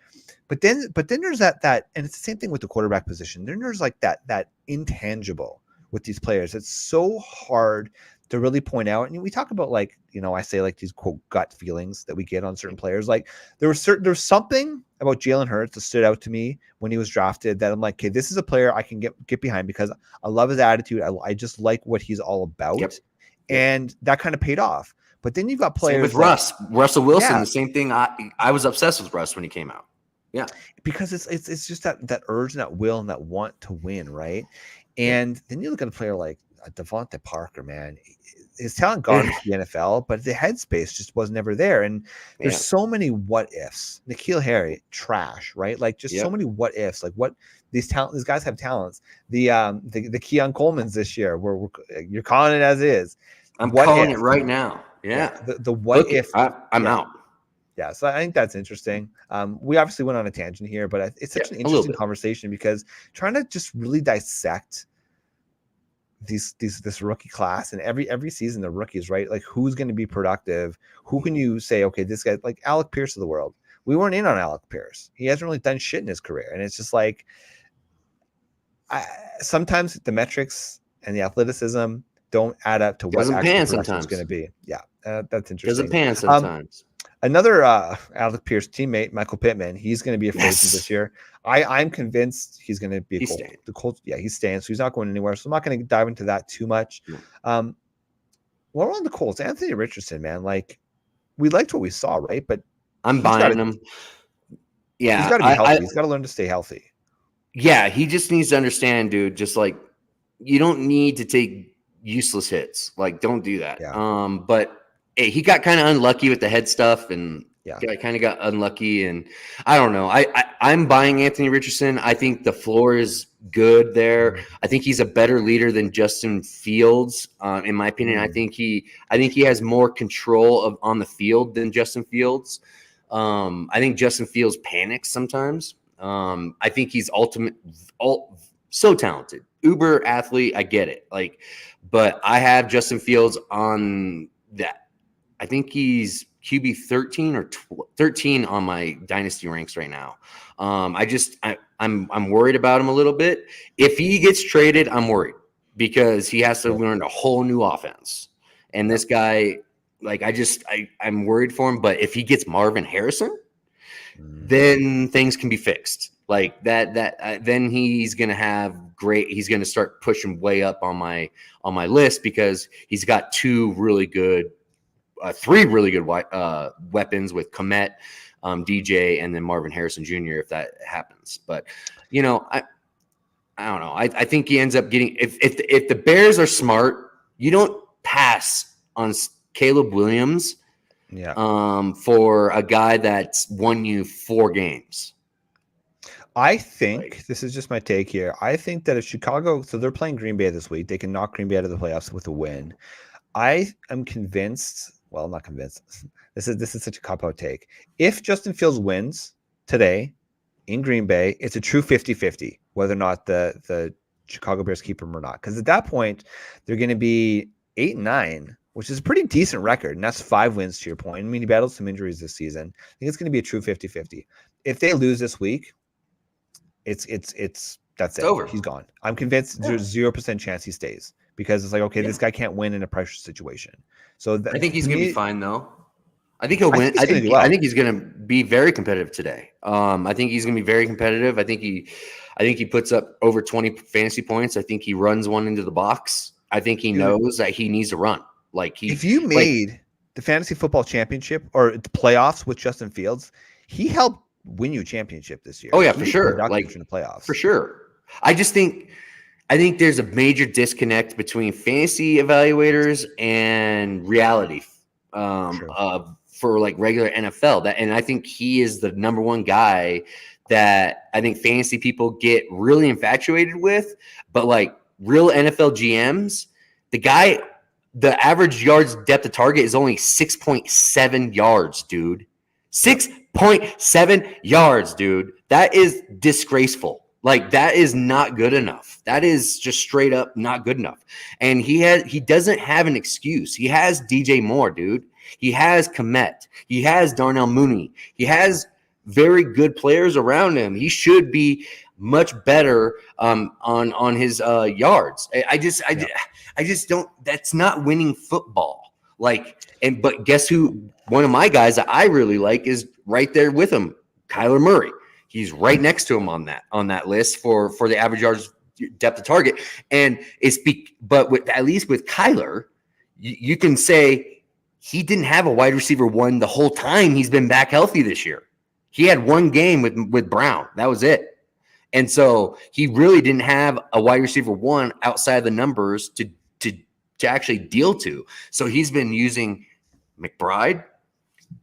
but then there's that and it's the same thing with the quarterback position. Then there's like that intangible with these players. It's so hard to really point out. And we talk about like, I say like these quote gut feelings that we get on certain players. Like there's something about Jalen Hurts that stood out to me when he was drafted that I'm like, okay, this is a player I can get behind because I love his attitude. I just like what he's all about. Yep. And that kind of paid off. But then you've got players same with Russell Wilson. The same thing. I was obsessed with Russ when he came out. Yeah, because it's just that urge and that will and that want to win, right? And then you look at a player like Devontae Parker, man. His talent got into the NFL, but the headspace just was never there. And there's so many what ifs. N'Keal Harry, trash, right? Like just so many what ifs. Like what these guys have talents. The Keon Coleman's this year, where you're calling it as is. I'm calling it right now. Yeah. The what if I'm out. Yeah, so I think that's interesting. We obviously went on a tangent here, but it's such an interesting conversation because trying to just really dissect this rookie class and every season the rookies, right? Like who's going to be productive? Who can you say, okay, this guy like Alec Pierce of the world? We weren't in on Alec Pierce. He hasn't really done shit in his career, and it's just like sometimes the metrics and the athleticism don't add up to what actually production is going to be. Yeah, that's interesting. Doesn't pan sometimes. Another Alec Pierce teammate, Michael Pittman, he's going to be a free agent this year. I'm convinced he's going to be a Colt. The Colts, he's staying, so he's not going anywhere. So I'm not going to dive into that too much. While we're on the Colts, Anthony Richardson, man, like we liked what we saw, right? But I'm buying him. Yeah, he's got to be healthy. He's got to learn to stay healthy. Yeah, he just needs to understand, dude. Just like you don't need to take useless hits. Like, don't do that. Yeah. But he got kind of unlucky with the head stuff, and kind of got unlucky. And I don't know. I'm buying Anthony Richardson. I think the floor is good there. I think he's a better leader than Justin Fields, in my opinion. I think he has more control on the field than Justin Fields. I think Justin Fields panics sometimes. I think he's so talented, uber athlete. I get it. Like, but I have Justin Fields on that. I think he's QB 13 or 13 on my dynasty ranks right now. I'm worried about him a little bit. If he gets traded, I'm worried because he has to learn a whole new offense. And this guy, like, I'm worried for him. But if he gets Marvin Harrison, then things can be fixed. Like then he's going to have great. He's going to start pushing way up on my list because he's got three really good weapons with Komet, DJ, and then Marvin Harrison Jr. if that happens. But I don't know. I think he ends up getting if the Bears are smart, you don't pass on Caleb Williams. For a guy that's won you 4 games. I think this is just my take here. I think that if Chicago, so they're playing Green Bay this week, they can knock Green Bay out of the playoffs with a win. I am convinced. Well, I'm not convinced. This is such a cop-out take. If Justin Fields wins today in Green Bay, it's a true 50-50, whether or not the Chicago Bears keep him or not. Because at that point, they're going to be 8-9, which is a pretty decent record. And that's 5 wins to your point. I mean, he battled some injuries this season. I think it's going to be a true 50-50. If they lose this week, it's that's it. Over. He's gone. I'm convinced there's 0% chance he stays because it's like, okay, this guy can't win in a pressure situation. So I think he's going to be fine, though. I think he'll win. I think he's going to be very competitive today. I think he's going to be very competitive. I think he puts up over 20 fantasy points. I think he runs one into the box. I think he knows that he needs to run. If you made the fantasy football championship or the playoffs with Justin Fields, he helped win you a championship this year. Oh yeah, for sure. In the playoffs, for sure. I think there's a major disconnect between fantasy evaluators and reality for like regular NFL. And I think he is the number one guy that I think fantasy people get really infatuated with. But like real NFL GMs, the average yards depth of target is only 6.7 yards, dude. 6.7 yards, dude. That is disgraceful. Like, that is not good enough. That is just straight up not good enough. And he doesn't have an excuse. He has DJ Moore, dude. He has Komet. He has Darnell Mooney. He has very good players around him. He should be much better on his yards. I just don't. That's not winning football. But guess who? One of my guys that I really like is right there with him, Kyler Murray. He's right next to him on that list for the average yards depth of target. And at least with Kyler, you can say he didn't have a wide receiver 1 the whole time he's been back healthy this year. He had one game with Brown. That was it. And so he really didn't have a wide receiver 1 outside of the numbers to actually deal to. So he's been using McBride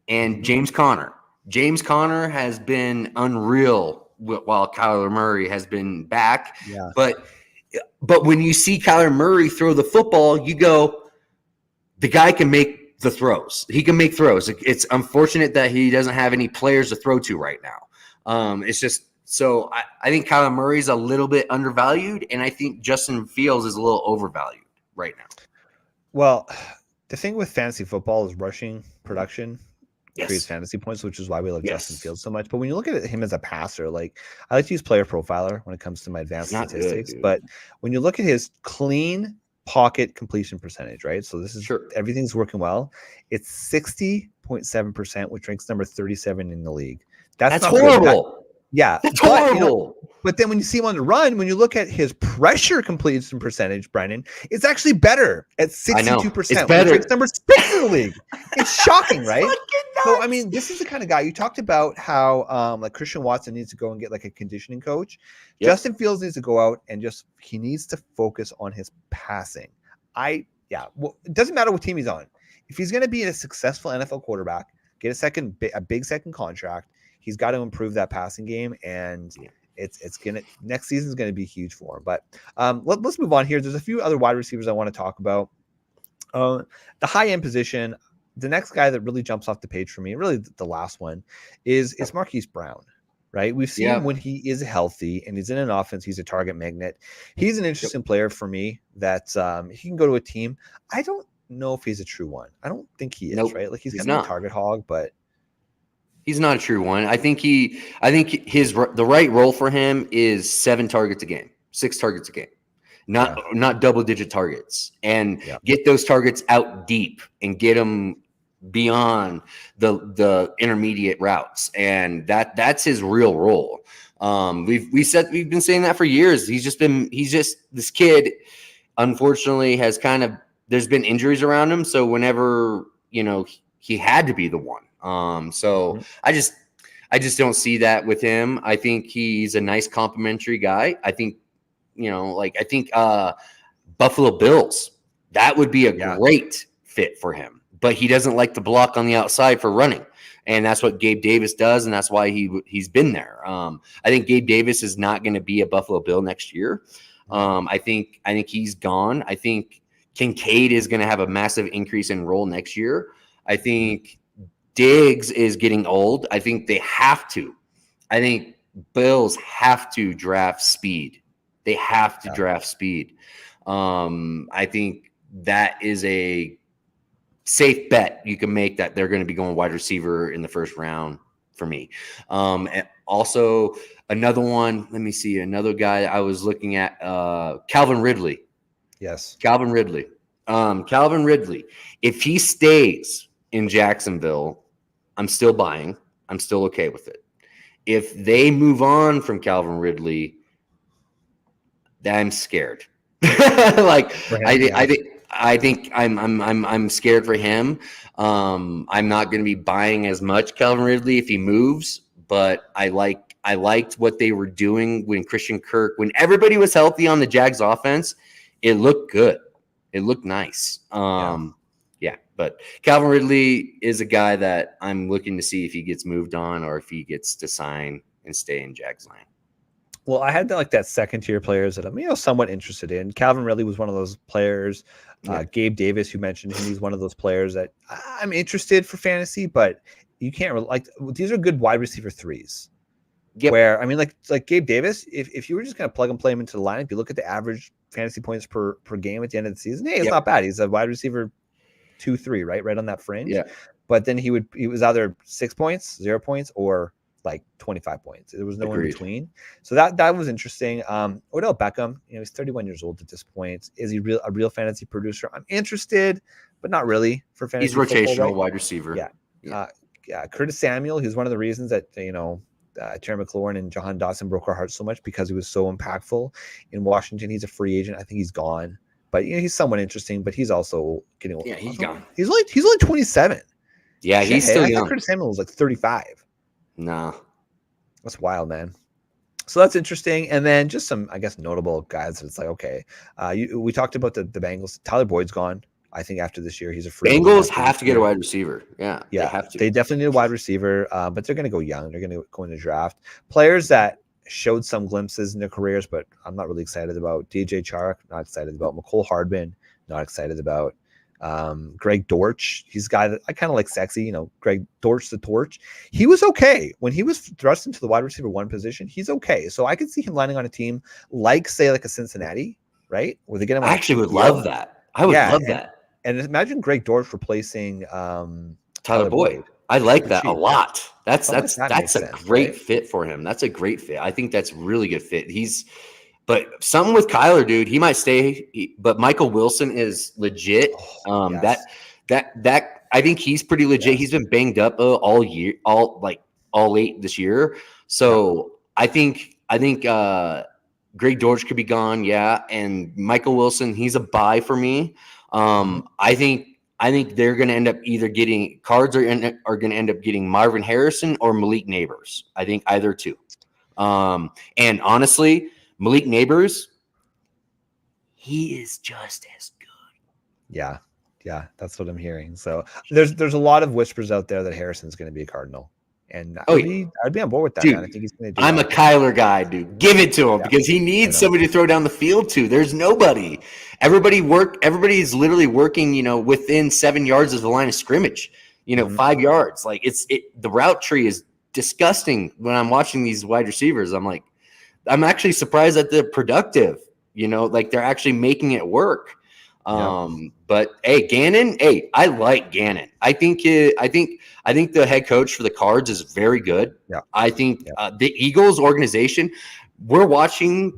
and James Conner. James Conner has been unreal while Kyler Murray has been back. Yeah. But when you see Kyler Murray throw the football, you go, the guy can make the throws. He can make throws. It's unfortunate that he doesn't have any players to throw to right now. It's just so I think Kyler Murray's a little bit undervalued, and I think Justin Fields is a little overvalued right now. Well, the thing with fantasy football is rushing production. Yes. Creates fantasy points, which is why we love Yes. Justin Fields so much. But when you look at him as a passer, like I like to use Player Profiler when it comes to my advanced Not statistics. good, but when you look at his clean pocket completion percentage, right? So this is everything's working well. It's 60.7%, which ranks number 37 in the league. That's horrible. That's horrible. But then when you see him on the run, when you look at his pressure completion percentage, Brandon, it's actually better at 62%. It's better. It's number 6 in the league. It's shocking, right? So, I mean, this is the kind of guy you talked about how like Christian Watson needs to go and get like a conditioning coach. Yep. Justin Fields needs to go out and he needs to focus on his passing. Well, it doesn't matter what team he's on. If he's going to be a successful NFL quarterback, get a big second contract, he's got to improve that passing game, and it's gonna next season is going to be huge for him. But let's move on here. There's a few other wide receivers I want to talk about. The high end position. The next guy that really jumps off the page for me, really the last one, is Marquise Brown. Right, we've seen him when he is healthy and he's in an offense. He's a target magnet. He's an interesting player for me. That he can go to a team. I don't know if he's a true one. I don't think he is. Right, like he's kind of a target hog, but he's not a true one. I think the right role for him is 7 targets a game, 6 targets a game, not double digit targets, and get those targets out deep and get them beyond the intermediate routes, and that's his real role. We've been saying that for years. He's just this kid. Unfortunately, has there's been injuries around him, so whenever he had to be the one. I just don't see that with him. I think he's a nice complimentary guy. I think Buffalo Bills, that would be a great fit for him. But he doesn't like to block on the outside for running. And that's what Gabe Davis does, and that's why he's been there. I think Gabe Davis is not going to be a Buffalo Bill next year. I think he's gone. I think Kincaid is going to have a massive increase in role next year. I think Diggs is getting old. I think they have to. I think Bills have to draft speed. They have to draft speed. I think that is a safe bet you can make that they're going to be going wide receiver in the first round for me. And also another one, let me see, another guy I was looking at, Calvin Ridley. Yes. Calvin Ridley. If he stays in Jacksonville, I'm still buying. I'm still okay with it. If they move on from Calvin Ridley, I'm scared. I think I'm scared for him. I'm not going to be buying as much Calvin Ridley if he moves, but I liked what they were doing when Christian Kirk, when everybody was healthy on the Jags offense, it looked good. It looked nice. But Calvin Ridley is a guy that I'm looking to see if he gets moved on or if he gets to sign and stay in Jags line. Well, I had that second tier players that I'm somewhat interested in. Calvin Ridley was one of those players. Gabe Davis, you mentioned him, he's one of those players that I'm interested for fantasy, but you can't these are good wide receiver 3s, Yep. Where I mean, like Gabe Davis, if you were just gonna plug and play him into the lineup, you look at the average fantasy points per game at the end of the season. Hey, it's not bad. He's a wide receiver 2-3, right on that fringe. Yeah. But then he was either 6 points, 0 points, or like 25 points. There was no in between. So that was interesting. Odell Beckham, he's 31 years old at this point. Is he a real fantasy producer? I'm interested, but not really for fantasy. He's rotational football, right? wide receiver. Yeah. Curtis Samuel, who's one of the reasons that Terry McLaurin and Jahan Dotson broke our hearts so much because he was so impactful in Washington. He's a free agent. I think he's gone, but he's somewhat interesting. But he's also getting old. Yeah, he's gone. He's only 27. Yeah, he's still young. I thought Curtis Samuel was like 35. No, that's wild, man. So that's interesting. And then just some, I guess, notable guys. It's like, okay, we talked about the Bengals. Tyler Boyd's gone. I think after this year, he's a free. Bengals have to get a wide receiver. Yeah, they have to. They definitely need a wide receiver, but they're going to go young. They're going to go in the draft. Players that showed some glimpses in their careers, but I'm not really excited about. DJ Chark, not excited about. McCole Hardman, not excited about. Greg Dortch, he's a guy that I kind of like sexy, Greg Dortch, the torch. He was okay when he was thrust into the wide receiver 1 position. He's okay. So I could see him landing on a team like a Cincinnati, right? Where they get him. I actually would love that. I would love that. And imagine Greg Dortch replacing Tyler Boyd. I like that a lot. That's a sense, great fit for him. That's a great fit. I think that's a really good fit. But something with Kyler, dude, he might stay. But Michael Wilson is legit. Yes. That I think he's pretty legit. Yeah. He's been banged up all year, all late this year. So I think Greg Dortch could be gone. Yeah, and Michael Wilson, he's a buy for me. I think they're going to end up either getting Cards are going to end up getting Marvin Harrison or Malik Neighbors. I think either two. And honestly, Malik Neighbors, he is just as good. Yeah, that's what I'm hearing. So there's a lot of whispers out there that Harrison's going to be a Cardinal. And I'd be on board with that, dude, man. I think he's going to do I'm a Kyler guy, dude. Give it to him because he needs somebody to throw down the field to. There's nobody. Everybody is literally working, within 7 yards of the line of scrimmage, 5 yards. Like the route tree is disgusting when I'm watching these wide receivers. I'm actually surprised that they're productive, like they're actually making it work. But hey, Gannon, I like Gannon. I think the head coach for the Cards is very good. Yeah. I think the Eagles organization, we're watching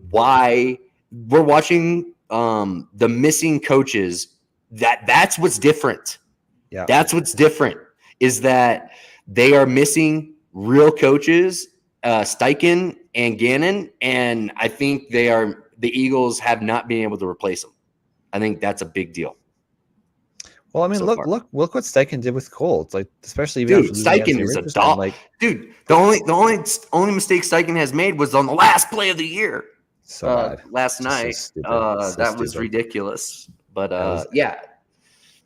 the missing coaches. That's what's different. Yeah. That's what's different is that they are missing real coaches, Steichen and Gannon, and I think the Eagles have not been able to replace them. I think that's a big deal. Well, I mean, look what Steichen did with Colts, especially Steichen is a dog. Dude, the only mistake Steichen has made was on the last play of the year. Last night. That was ridiculous. But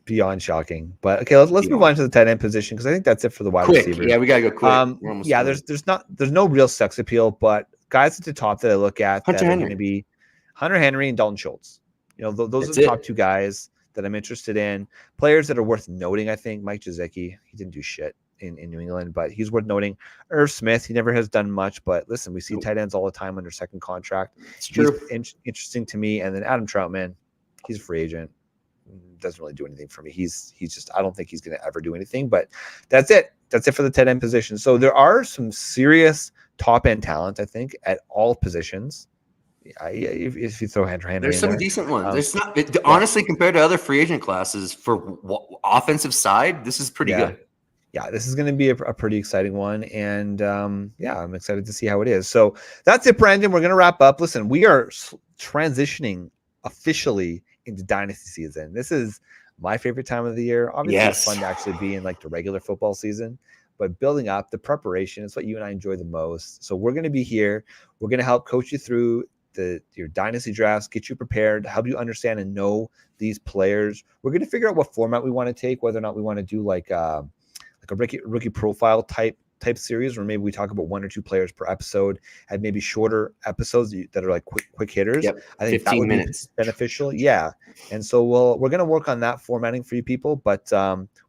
beyond shocking. But okay, let's move on to the tight end position because I think that's it for the wide receiver. Yeah, we gotta go quick. There's no real sex appeal, but guys at the top that I look at that are going to be Hunter Henry and Dalton Schultz. Those are the top two guys that I'm interested in. Players that are worth noting, I think. Mike Gesicki, he didn't do shit in New England, but he's worth noting. Irv Smith, he never has done much, but listen, we see tight ends all the time under second contract. It's true. He's interesting to me. And then Adam Troutman, he's a free agent. Doesn't really do anything for me. He's just, I don't think he's going to ever do anything, but that's it. That's it for the tight end position. So there are some serious top end talent, I think, at all positions. If you throw Henry, there's some decent ones. There's not honestly compared to other free agent classes for offensive side. This is pretty good. Yeah, this is going to be a pretty exciting one, and I'm excited to see how it is. So that's it, Brandon. We're going to wrap up. Listen, we are transitioning officially into dynasty season. This is my favorite time of the year. Obviously, it's fun to actually be in the regular football season. But building up the preparation is what you and I enjoy the most. So we're going to be here. We're going to help coach you through your dynasty drafts, get you prepared, help you understand and know these players. We're going to figure out what format we want to take, whether or not we want to do like a rookie profile type type series where maybe we talk about 1 or 2 players per episode, and maybe shorter episodes that are like quick hitters. Yep. I think that 15 would minutes. be beneficial. Yeah. And so we're going to work on that formatting for you people, but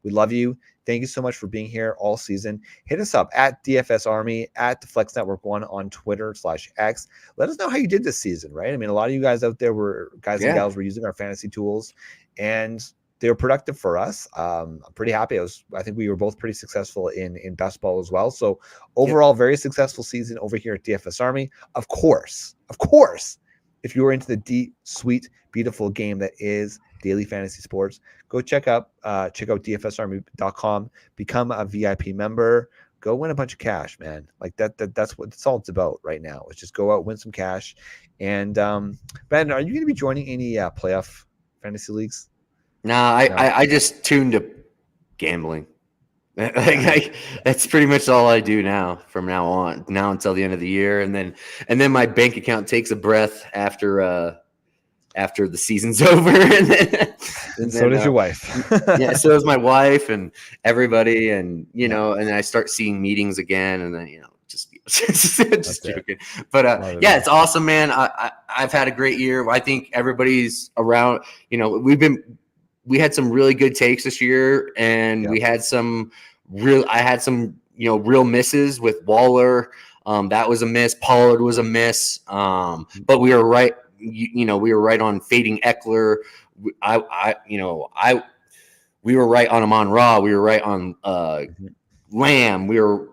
we love you. Thank you so much for being here all season. Hit us up at DFS Army, at the Flex Network 1 on Twitter/X. Let us know how you did this season, right? I mean, a lot of you guys out there and gals were using our fantasy tools, and they were productive for us. I'm pretty happy. I think we were both pretty successful in best ball as well. So overall, very successful season over here at DFS Army. Of course, if you are into the deep, sweet, beautiful game that is daily fantasy sports, go check out dfsarmy.com, become a VIP member, go win a bunch of cash, man. Like that's what it's all it's about right now. It's just go out, win some cash. And Ben, are you going to be joining any playoff fantasy leagues? No, I just tuned to gambling. That's pretty much all I do now from now until the end of the year, and then my bank account takes a breath after the season's over, and so does your wife. Yeah, so does my wife and everybody, and and I start seeing meetings again, and then just joking. But yeah, it's awesome, man. I've had a great year. I think everybody's around. We had some really good takes this year, and we had some I had some real misses with Waller. That was a miss. Pollard was a miss. But we were right. We were right on fading Eckler. We were right on Amon-Ra. We were right on Lamb. We were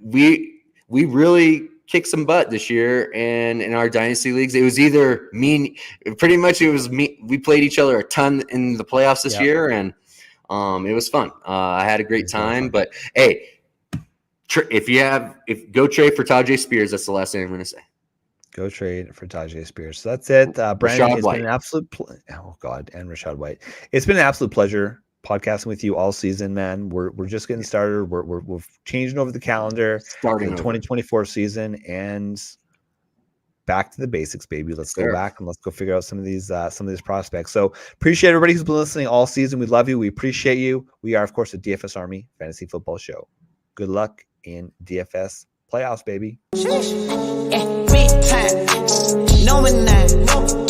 we really kicked some butt this year, and in our dynasty leagues, it was either me. Pretty much, it was me. We played each other a ton in the playoffs this year, and it was fun. I had a great time. But hey, go trade for Tajay Spears. That's the last thing I'm going to say. Go trade for Tajay Spears. So that's it. Brandon, it's been an absolute and Rashad White. It's been an absolute pleasure podcasting with you all season, man. We're just getting started. We're changing over the calendar, starting the 2024 season, and back to the basics, baby. Let's go back and let's go figure out some of these prospects. So appreciate everybody who's been listening all season. We love you. We appreciate you. We are, of course, the DFS Army Fantasy Football Show. Good luck in DFS playoffs, baby. Big time, knowing that.